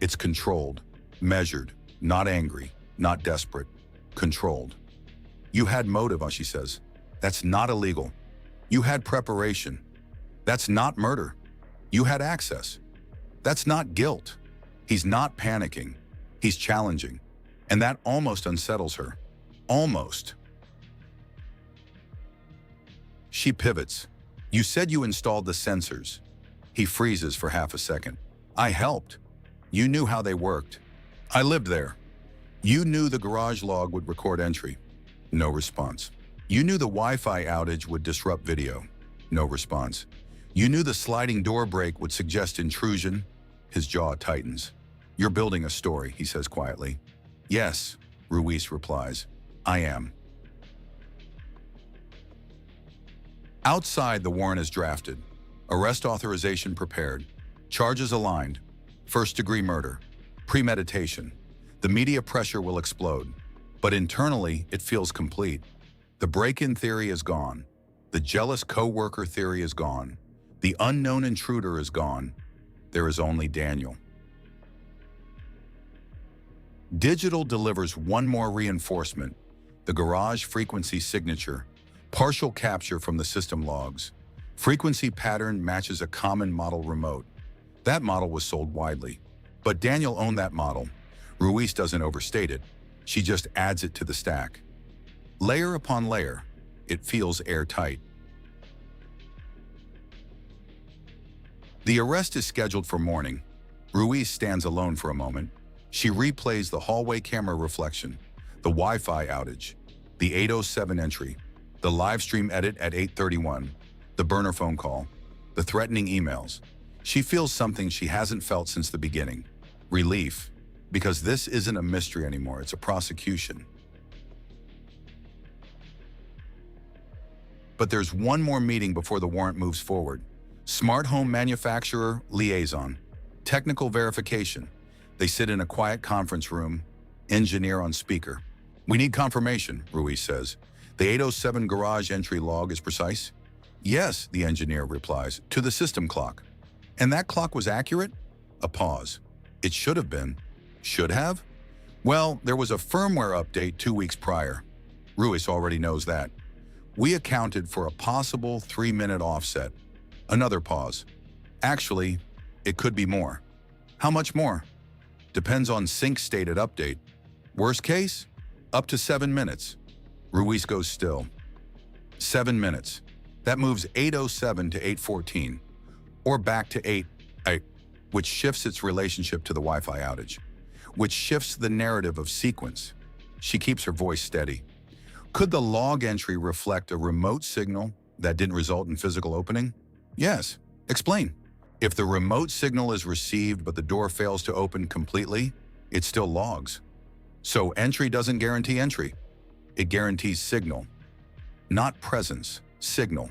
Speaker 1: It's controlled. Measured. Not angry. Not desperate. Controlled. You had motive, she says. That's not illegal. You had preparation. That's not murder. You had access. That's not guilt. He's not panicking. He's challenging. And that almost unsettles her. Almost. She pivots. You said you installed the sensors. He freezes for half a second. I helped. You knew how they worked. I lived there. You knew the garage log would record entry. No response. You knew the Wi-Fi outage would disrupt video. No response. You knew the sliding door break would suggest intrusion. His jaw tightens. You're building a story, he says quietly. Yes, Ruiz replies. I am. Outside, the warrant is drafted. Arrest authorization prepared. Charges aligned. First-degree murder. Premeditation. The media pressure will explode. But internally, it feels complete. The break-in theory is gone. The jealous co-worker theory is gone. The unknown intruder is gone. There is only Daniel. Digital delivers one more reinforcement. The garage frequency signature. Partial capture from the system logs. Frequency pattern matches a common model remote. That model was sold widely. But Daniel owned that model. Ruiz doesn't overstate it. She just adds it to the stack. Layer upon layer, it feels airtight. The arrest is scheduled for morning. Ruiz stands alone for a moment. She replays the hallway camera reflection, the Wi-Fi outage, the 8:07 entry, the live stream edit at 8:31, the burner phone call, the threatening emails. She feels something she hasn't felt since the beginning. Relief, because this isn't a mystery anymore, it's a prosecution. But there's one more meeting before the warrant moves forward. Smart home manufacturer liaison. Technical verification. They sit in a quiet conference room. Engineer on speaker. We need confirmation, Ruiz says. The 8:07 garage entry log is precise? Yes, the engineer replies, to the system clock. And that clock was accurate? A pause. It should have been. Should have? Well, there was a firmware update 2 weeks prior. Ruiz already knows that. We accounted for a possible 3-minute offset. Another pause. Actually, it could be more. How much more? Depends on sync state at update. Worst case? Up to 7 minutes. Ruiz goes still. 7 minutes. That moves 8:07 to 8:14. Or back to 8, which shifts its relationship to the Wi-Fi outage. Which shifts the narrative of sequence. She keeps her voice steady. Could the log entry reflect a remote signal that didn't result in physical opening? Yes. Explain. If the remote signal is received but the door fails to open completely, it still logs. So entry doesn't guarantee entry. It guarantees signal. Not presence, signal.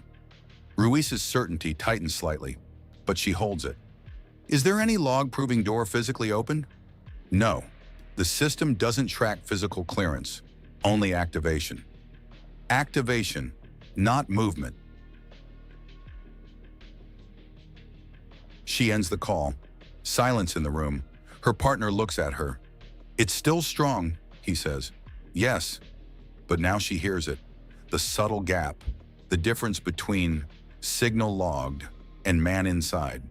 Speaker 1: Ruiz's certainty tightens slightly, but she holds it. Is there any log proving door physically opened? No. The system doesn't track physical clearance, only activation. Activation, not movement. She ends the call. Silence in the room. Her partner looks at her. It's still strong, he says. Yes, but now she hears it. The subtle gap, the difference between signal logged and man inside.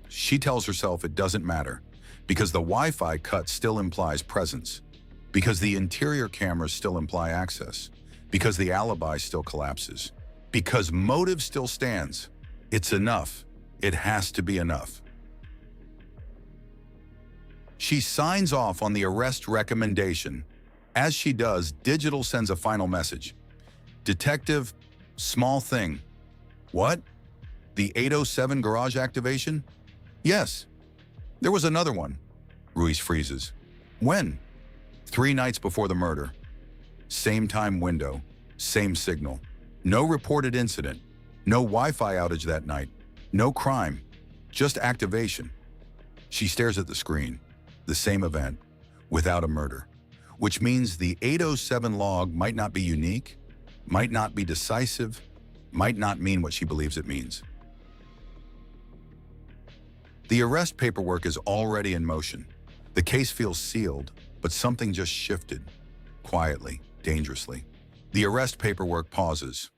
Speaker 1: She tells herself it doesn't matter. because the Wi-Fi cut still implies presence, because the interior cameras still imply access, because the alibi still collapses, because motive still stands. It's enough. It has to be enough. She signs off on the arrest recommendation. As she does, Digital sends a final message. Detective, small thing. What? The 807 garage activation? Yes. There was another one. Ruiz freezes. When? 3 nights before the murder. Same time window, same signal. No reported incident. No Wi-Fi outage that night. No crime. Just activation. She stares at the screen. The same event, without a murder. Which means the 807 log might not be unique, might not be decisive, might not mean what she believes it means. The arrest paperwork is already in motion. The case feels sealed, but something just shifted. Quietly, dangerously. The arrest paperwork pauses.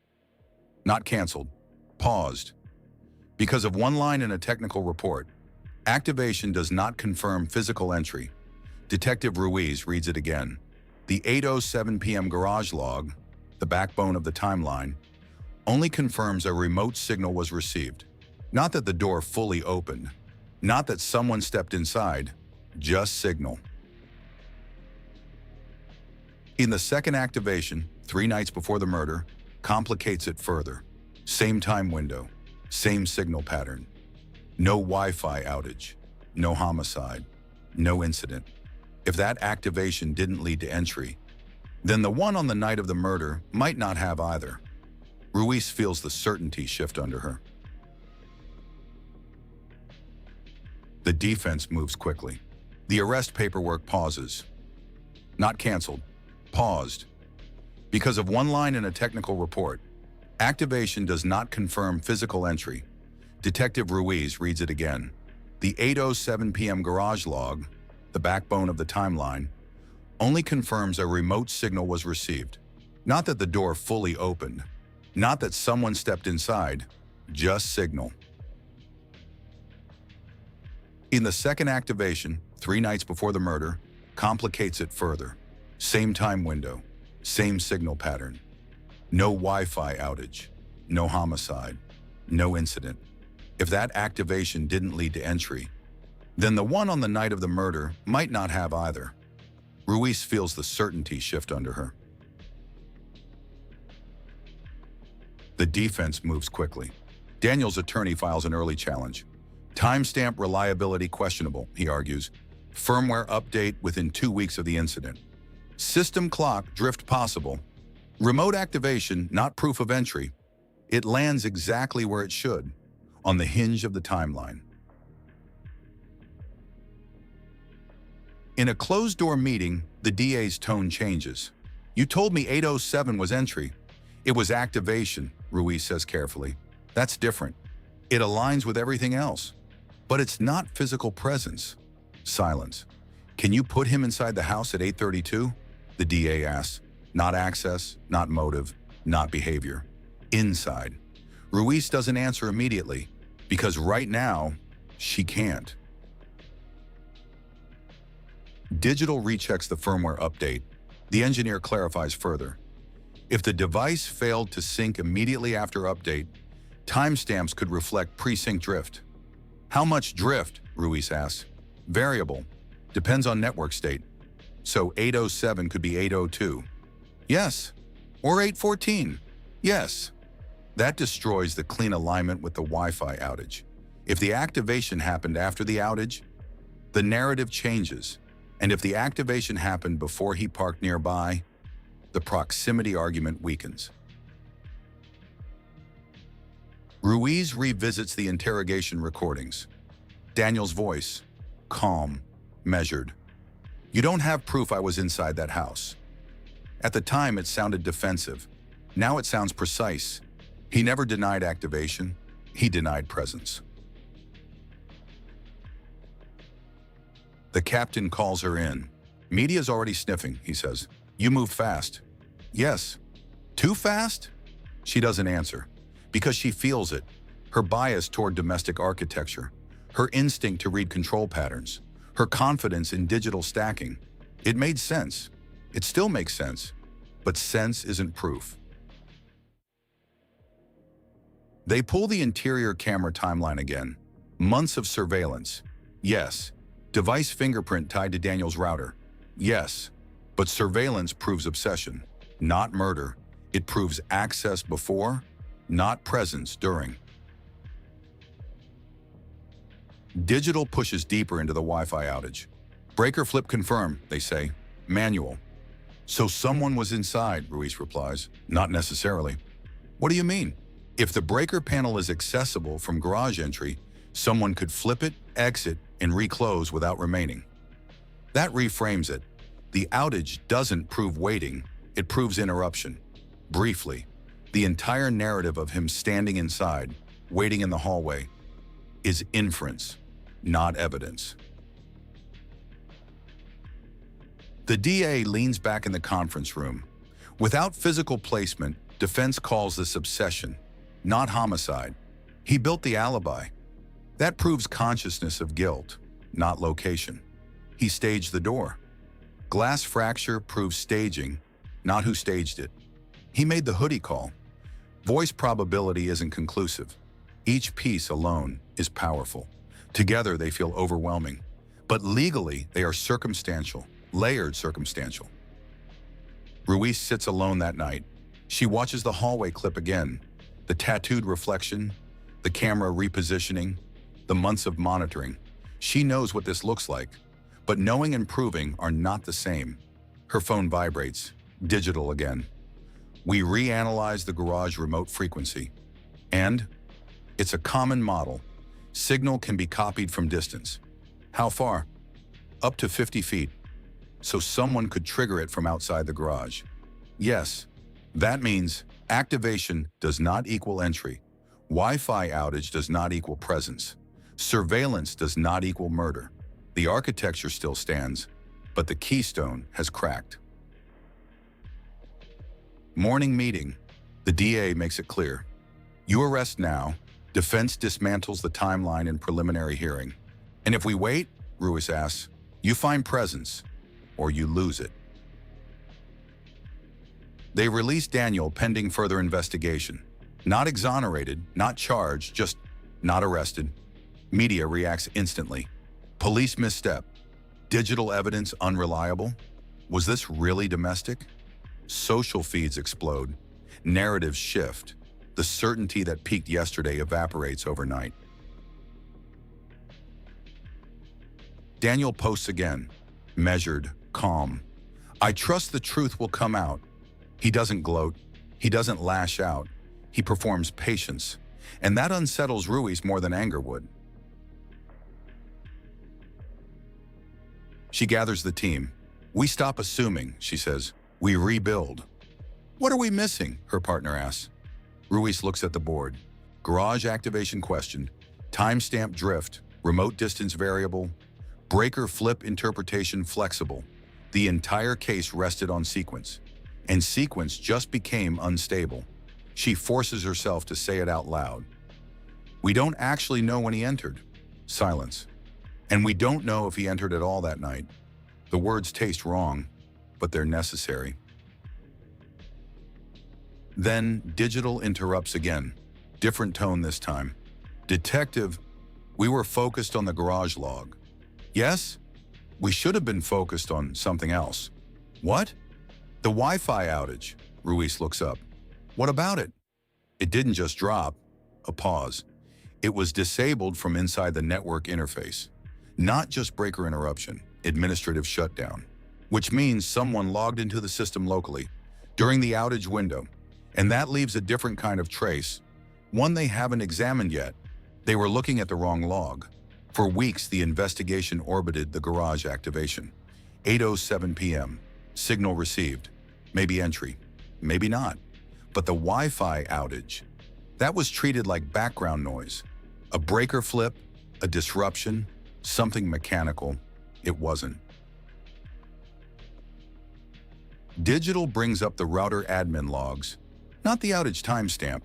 Speaker 1: Not canceled. Paused. Because of one line in a technical report. Activation does not confirm physical entry. Detective Ruiz reads it again. The 8:07 p.m. garage log, the backbone of the timeline, only confirms a remote signal was received. Not that the door fully opened. Not that someone stepped inside. Just signal. In the second activation, 3 nights before the murder, complicates it further. Same time window, same signal pattern. No Wi-Fi outage, no homicide, no incident. If that activation didn't lead to entry, then the one on the night of the murder might not have either. Ruiz feels the certainty shift under her. The defense moves quickly. The arrest paperwork pauses. Not canceled. Paused. Because of one line in a technical report, activation does not confirm physical entry. Detective Ruiz reads it again. The 8:07 p.m. garage log, the backbone of the timeline, only confirms a remote signal was received. Not that the door fully opened. Not that someone stepped inside. Just signal. In the second activation, 3 nights before the murder, complicates it further. Same time window, same signal pattern. No Wi-Fi outage, no homicide, no incident. If that activation didn't lead to entry, then the one on the night of the murder might not have either. Ruiz feels the certainty shift under her. The defense moves quickly. Daniel's attorney files an early challenge. Timestamp reliability questionable, he argues. Firmware update within 2 weeks of the incident. System clock drift possible. Remote activation, not proof of entry. It lands exactly where it should, on the hinge of the timeline. In a closed-door meeting, the DA's tone changes. You told me 8:07 was entry. It was activation, Ruiz says carefully. That's different. It aligns with everything else. But it's not physical presence. Silence. Can you put him inside the house at 8:32? The DA asks. Not access, not motive, not behavior. Inside. Ruiz doesn't answer immediately, because right now, she can't. Digital rechecks the firmware update. The engineer clarifies further. If the device failed to sync immediately after update, timestamps could reflect pre-sync drift. How much drift? Ruiz asks. Variable. Depends on network state. So 8:07 could be 8:02. Yes. Or 8:14. Yes. That destroys the clean alignment with the Wi-Fi outage. If the activation happened after the outage, the narrative changes. And if the activation happened before he parked nearby, the proximity argument weakens. Ruiz revisits the interrogation recordings. Daniel's voice, calm, measured. You don't have proof I was inside that house. At the time, it sounded defensive. Now it sounds precise. He never denied activation. He denied presence. The captain calls her in. Media's already sniffing, he says. You move fast. Yes. Too fast? She doesn't answer. Because she feels it. Her bias toward domestic architecture. Her instinct to read control patterns. Her confidence in digital stacking. It made sense. It still makes sense. But sense isn't proof. They pull the interior camera timeline again. Months of surveillance. Yes. Device fingerprint tied to Daniel's router. Yes. But surveillance proves obsession, not murder. It proves access before, not presence during. Digital pushes deeper into the Wi-Fi outage. Breaker flip confirm, they say. Manual. So someone was inside, Ruiz replies. Not necessarily. What do you mean? If the breaker panel is accessible from garage entry, someone could flip it, exit, and reclose without remaining. That reframes it. The outage doesn't prove waiting, it proves interruption. Briefly, the entire narrative of him standing inside, waiting in the hallway, is inference, not evidence. The DA leans back in the conference room. Without physical placement, defense calls this obsession, not homicide. He built the alibi. That proves consciousness of guilt, not location. He staged the door. Glass fracture proves staging, not who staged it. He made the hoodie call. Voice probability isn't conclusive. Each piece alone is powerful. Together they feel overwhelming. But legally, they are circumstantial, layered circumstantial. Ruiz sits alone that night. She watches the hallway clip again. The tattooed reflection, the camera repositioning, the months of monitoring. She knows what this looks like, but knowing and proving are not the same. Her phone vibrates, digital again. We reanalyze the garage remote frequency. And it's a common model. Signal can be copied from distance. How far? Up to 50 feet. So someone could trigger it from outside the garage. Yes, that means activation does not equal entry. Wi-Fi outage does not equal presence. Surveillance does not equal murder. The architecture still stands, but the keystone has cracked. Morning meeting. The DA makes it clear. You arrest now. Defense dismantles the timeline in preliminary hearing. And if we wait, Ruiz asks, you find presence, or you lose it. They release Daniel pending further investigation. Not exonerated, not charged, just not arrested. Media reacts instantly. Police misstep. Digital evidence unreliable. Was this really domestic? Social feeds explode. Narratives shift. The certainty that peaked yesterday evaporates overnight. Daniel posts again. Measured, calm. I trust the truth will come out. He doesn't gloat. He doesn't lash out. He performs patience. And that unsettles Ruiz more than anger would. She gathers the team. We stop assuming, she says. We rebuild. What are we missing? Her partner asks. Ruiz looks at the board. Garage activation questioned. Timestamp drift. Remote distance variable. Breaker flip interpretation flexible. The entire case rested on sequence. And sequence just became unstable. She forces herself to say it out loud. We don't actually know when he entered. Silence. And we don't know if he entered at all that night. The words taste wrong, but they're necessary. Then digital interrupts again. Different tone this time. Detective, we were focused on the garage log. Yes? We should have been focused on something else. What? The Wi-Fi outage. Ruiz looks up. What about it? It didn't just drop. A pause. It was disabled from inside the network interface. Not just breaker interruption, administrative shutdown. Which means someone logged into the system locally during the outage window. And that leaves a different kind of trace, one they haven't examined yet. They were looking at the wrong log. For weeks, the investigation orbited the garage activation. 8:07 p.m. Signal received. Maybe entry. Maybe not. But the Wi-Fi outage, that was treated like background noise. A breaker flip, a disruption, something mechanical. It wasn't. Digital brings up the router admin logs, not the outage timestamp,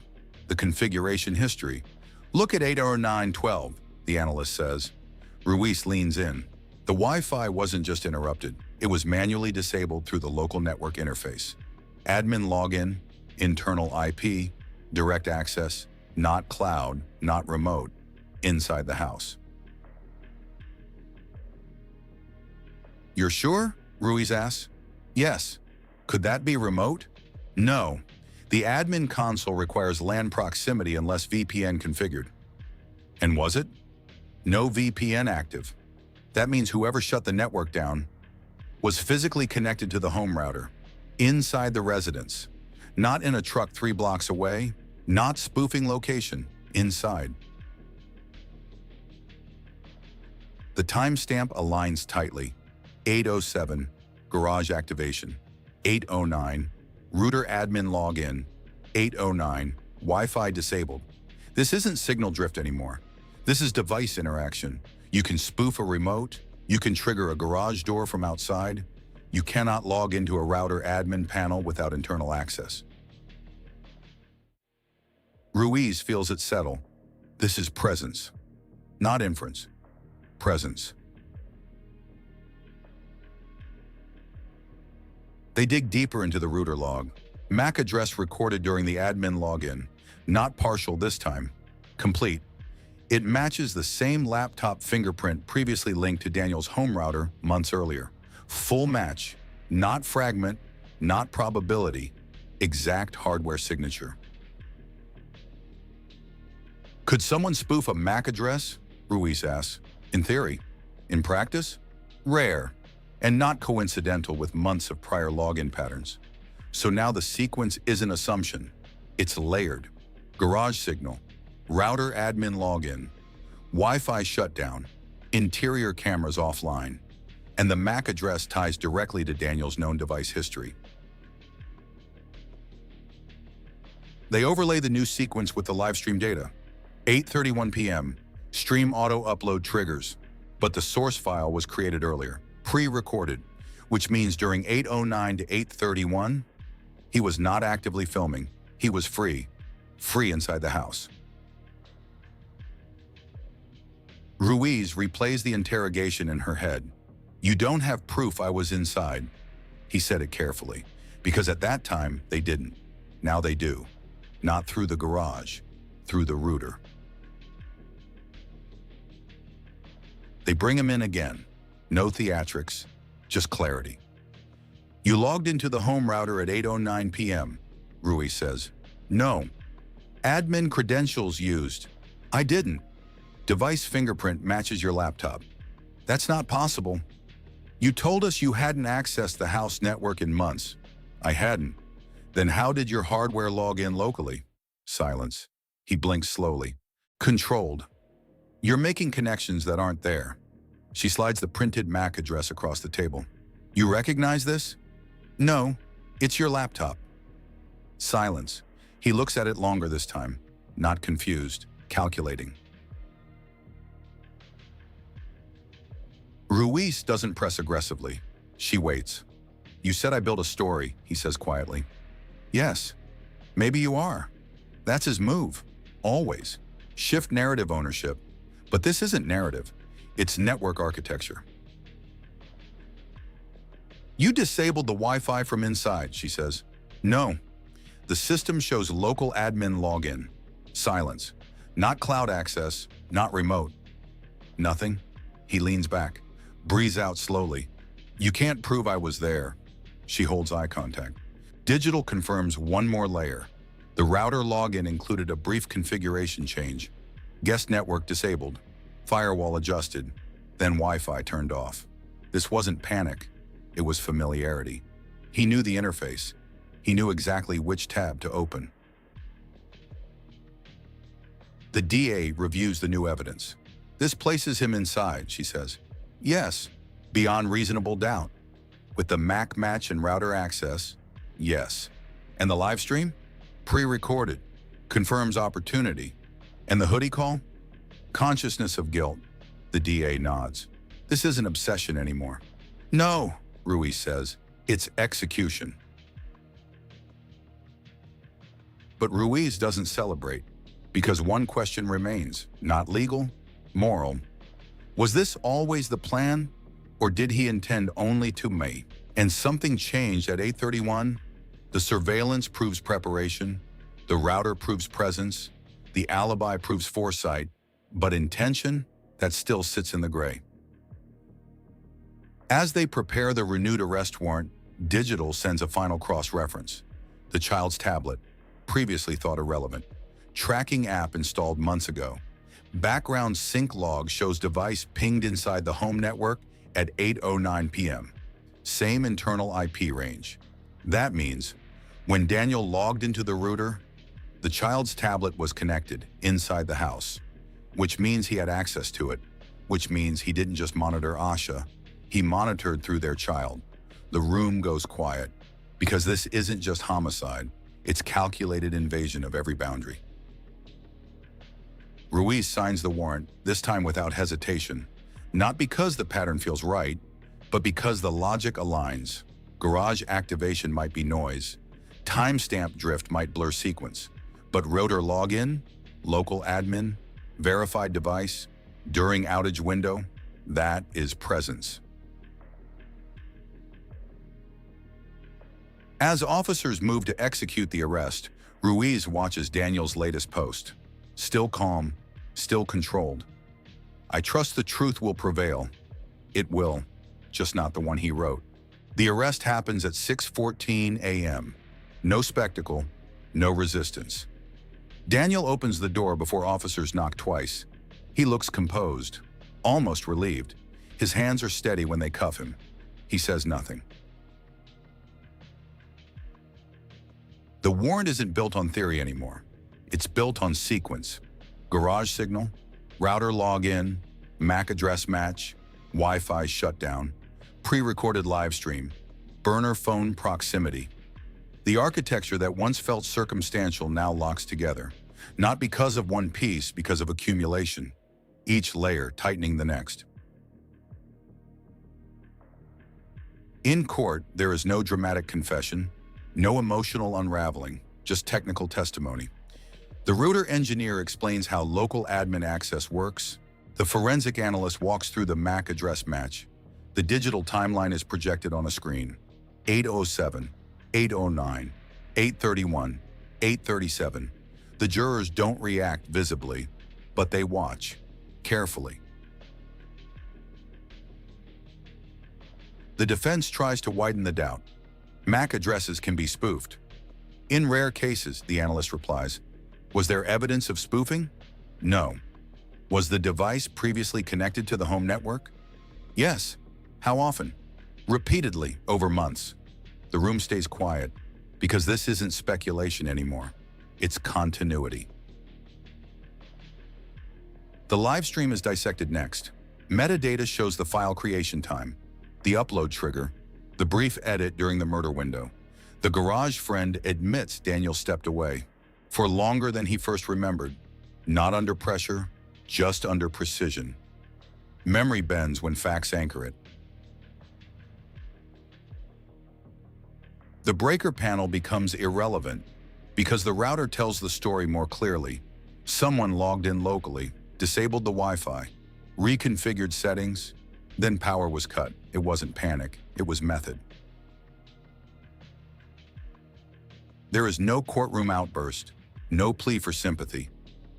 Speaker 1: the configuration history. Look at 8:09:12, the analyst says. Ruiz leans in. The Wi-Fi wasn't just interrupted, it was manually disabled through the local network interface. Admin login, internal IP, direct access, not cloud, not remote, inside the house. You're sure? Ruiz asks. Yes. Could that be remote? No. The admin console requires LAN proximity unless VPN configured. And was it? No VPN active. That means whoever shut the network down was physically connected to the home router, inside the residence, not in a truck 3 blocks away, not spoofing location, inside. The timestamp aligns tightly. 8:07, garage activation. 8:09, router admin login. 8:09, Wi-Fi disabled. This isn't signal drift anymore. This is device interaction. You can spoof a remote. You can trigger a garage door from outside. You cannot log into a router admin panel without internal access. Ruiz feels it settle. This is presence, not inference. Presence. They dig deeper into the router log. MAC address recorded during the admin login. Not partial this time. Complete. It matches the same laptop fingerprint previously linked to Daniel's home router months earlier. Full match. Not fragment, not probability. Exact hardware signature. Could someone spoof a MAC address? Ruiz asks. In theory. In practice? Rare. And not coincidental with months of prior login patterns. So now the sequence isn't assumption. It's layered. Garage signal. Router admin login. Wi-Fi shutdown. Interior cameras offline. And the MAC address ties directly to Daniel's known device history. They overlay the new sequence with the livestream data. 8:31 p.m. Stream auto upload triggers. But the source file was created earlier, pre-recorded, which means during 8:09 to 8:31, he was not actively filming. He was free inside the house. Ruiz replays the interrogation in her head. You don't have proof I was inside. He said it carefully, because at that time they didn't. Now they do. Not through the garage, through the router. They bring him in again. No theatrics, just clarity. You logged into the home router at 8:09 p.m., Ruiz says. No. Admin credentials used. I didn't. Device fingerprint matches your laptop. That's not possible. You told us you hadn't accessed the house network in months. I hadn't. Then how did your hardware log in locally? Silence. He blinks slowly. Controlled. You're making connections that aren't there. She slides the printed MAC address across the table. You recognize this? No, it's your laptop. Silence. He looks at it longer this time, not confused, calculating. Ruiz doesn't press aggressively. She waits. You said I built a story, he says quietly. Yes, maybe you are. That's his move, always. Shift narrative ownership. But this isn't narrative. It's network architecture. You disabled the Wi-Fi from inside, she says. No. The system shows local admin login. Silence. Not cloud access, not remote. Nothing. He leans back, breathes out slowly. You can't prove I was there. She holds eye contact. Digital confirms one more layer. The router login included a brief configuration change. Guest network disabled. Firewall adjusted, then Wi-Fi turned off. This wasn't panic, it was familiarity. He knew the interface. He knew exactly which tab to open. The DA reviews the new evidence. This places him inside, she says. Yes, beyond reasonable doubt. With the MAC match and router access, yes. And the live stream? Pre-recorded, confirms opportunity. And the hoodie call? Consciousness of guilt. The DA nods. This isn't obsession anymore. No, Ruiz says. It's execution. But Ruiz doesn't celebrate, because one question remains, not legal, moral. Was this always the plan? Or did he intend only to mate? And something changed at 8:31. The surveillance proves preparation, the router proves presence, the alibi proves foresight, but intention, that still sits in the gray. As they prepare the renewed arrest warrant, Digital sends a final cross-reference. The child's tablet, previously thought irrelevant. Tracking app installed months ago. Background sync log shows device pinged inside the home network at 8:09 p.m. Same internal IP range. That means, when Daniel logged into the router, the child's tablet was connected inside the house, which means he had access to it, which means he didn't just monitor Asha, he monitored through their child. The room goes quiet, because this isn't just homicide, it's calculated invasion of every boundary. Ruiz signs the warrant, this time without hesitation, not because the pattern feels right, but because the logic aligns. Garage activation might be noise, timestamp drift might blur sequence, but router login, local admin, verified device, during outage window, that is presence. As officers move to execute the arrest, Ruiz watches Daniel's latest post. Still calm, still controlled. I trust the truth will prevail. It will, just not the one he wrote. The arrest happens at 6:14 a.m. No spectacle, no resistance. Daniel opens the door before officers knock twice. He looks composed, almost relieved. His hands are steady when they cuff him. He says nothing. The warrant isn't built on theory anymore. It's built on sequence. Garage signal, router login, MAC address match, Wi-Fi shutdown, pre-recorded live stream, burner phone proximity. The architecture that once felt circumstantial now locks together, not because of one piece, because of accumulation, each layer tightening the next. In court, there is no dramatic confession, no emotional unraveling, just technical testimony. The router engineer explains how local admin access works. The forensic analyst walks through the MAC address match. The digital timeline is projected on a screen. 8:07, 8:09, 8:31, 8:37. The jurors don't react visibly, but they watch, carefully. The defense tries to widen the doubt. MAC addresses can be spoofed. In rare cases, the analyst replies. Was there evidence of spoofing? No. Was the device previously connected to the home network? Yes. How often? Repeatedly, over months. The room stays quiet, because this isn't speculation anymore. It's continuity. The live stream is dissected next. Metadata shows the file creation time, the upload trigger, the brief edit during the murder window. The garage friend admits Daniel stepped away for longer than he first remembered, not under pressure, just under precision. Memory bends when facts anchor it. The breaker panel becomes irrelevant because the router tells the story more clearly. Someone logged in locally, disabled the Wi-Fi, reconfigured settings, then power was cut. It wasn't panic, it was method. There is no courtroom outburst, no plea for sympathy.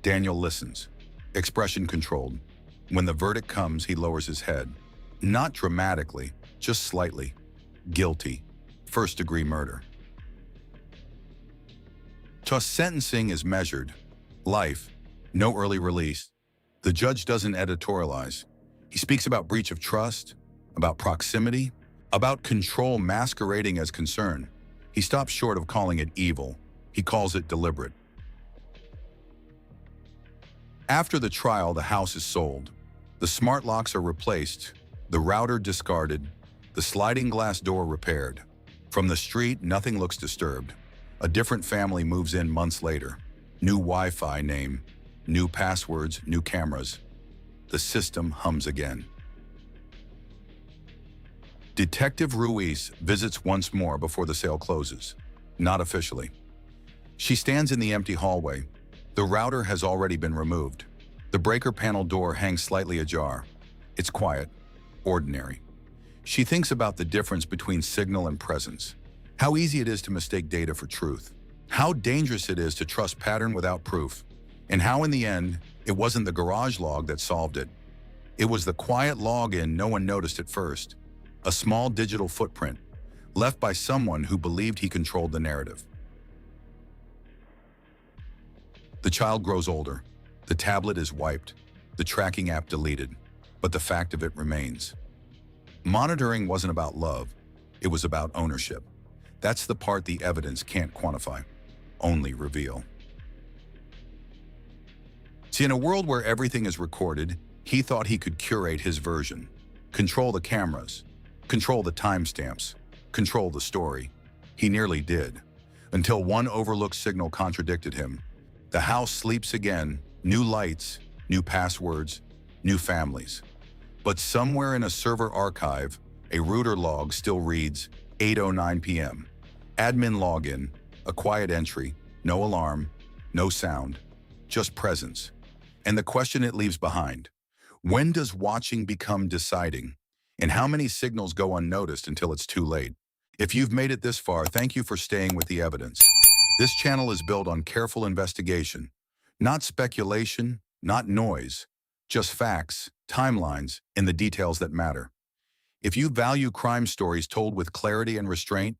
Speaker 1: Daniel listens, expression controlled. When the verdict comes, he lowers his head. Not dramatically, just slightly. Guilty. First-degree murder. Thus, sentencing is measured. Life. No early release. The judge doesn't editorialize. He speaks about breach of trust, about proximity, about control masquerading as concern. He stops short of calling it evil. He calls it deliberate. After the trial, the house is sold. The smart locks are replaced, the router discarded, the sliding glass door repaired. From the street, nothing looks disturbed. A different family moves in months later. New Wi-Fi name, new passwords, new cameras. The system hums again. Detective Ruiz visits once more before the sale closes. Not officially. She stands in the empty hallway. The router has already been removed. The breaker panel door hangs slightly ajar. It's quiet, ordinary. She thinks about the difference between signal and presence, how easy it is to mistake data for truth, how dangerous it is to trust pattern without proof, and how in the end, it wasn't the garage log that solved it. It was the quiet login no one noticed at first, a small digital footprint left by someone who believed he controlled the narrative. The child grows older. The tablet is wiped, the tracking app deleted, but the fact of it remains. Monitoring wasn't about love, it was about ownership. That's the part the evidence can't quantify, only reveal. See, in a world where everything is recorded, he thought he could curate his version, control the cameras, control the timestamps, control the story. He nearly did, until one overlooked signal contradicted him. The house sleeps again, new lights, new passwords, new families. But somewhere in a server archive, a router log still reads 8:09 p.m. Admin login, a quiet entry, no alarm, no sound, just presence. And the question it leaves behind: when does watching become deciding? And how many signals go unnoticed until it's too late? If you've made it this far, thank you for staying with the evidence. This channel is built on careful investigation, not speculation, not noise, just facts, timelines, and the details that matter. If you value crime stories told with clarity and restraint,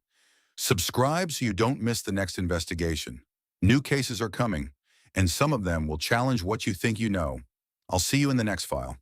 Speaker 1: subscribe so you don't miss the next investigation. New cases are coming, and some of them will challenge what you think you know. I'll see you in the next file.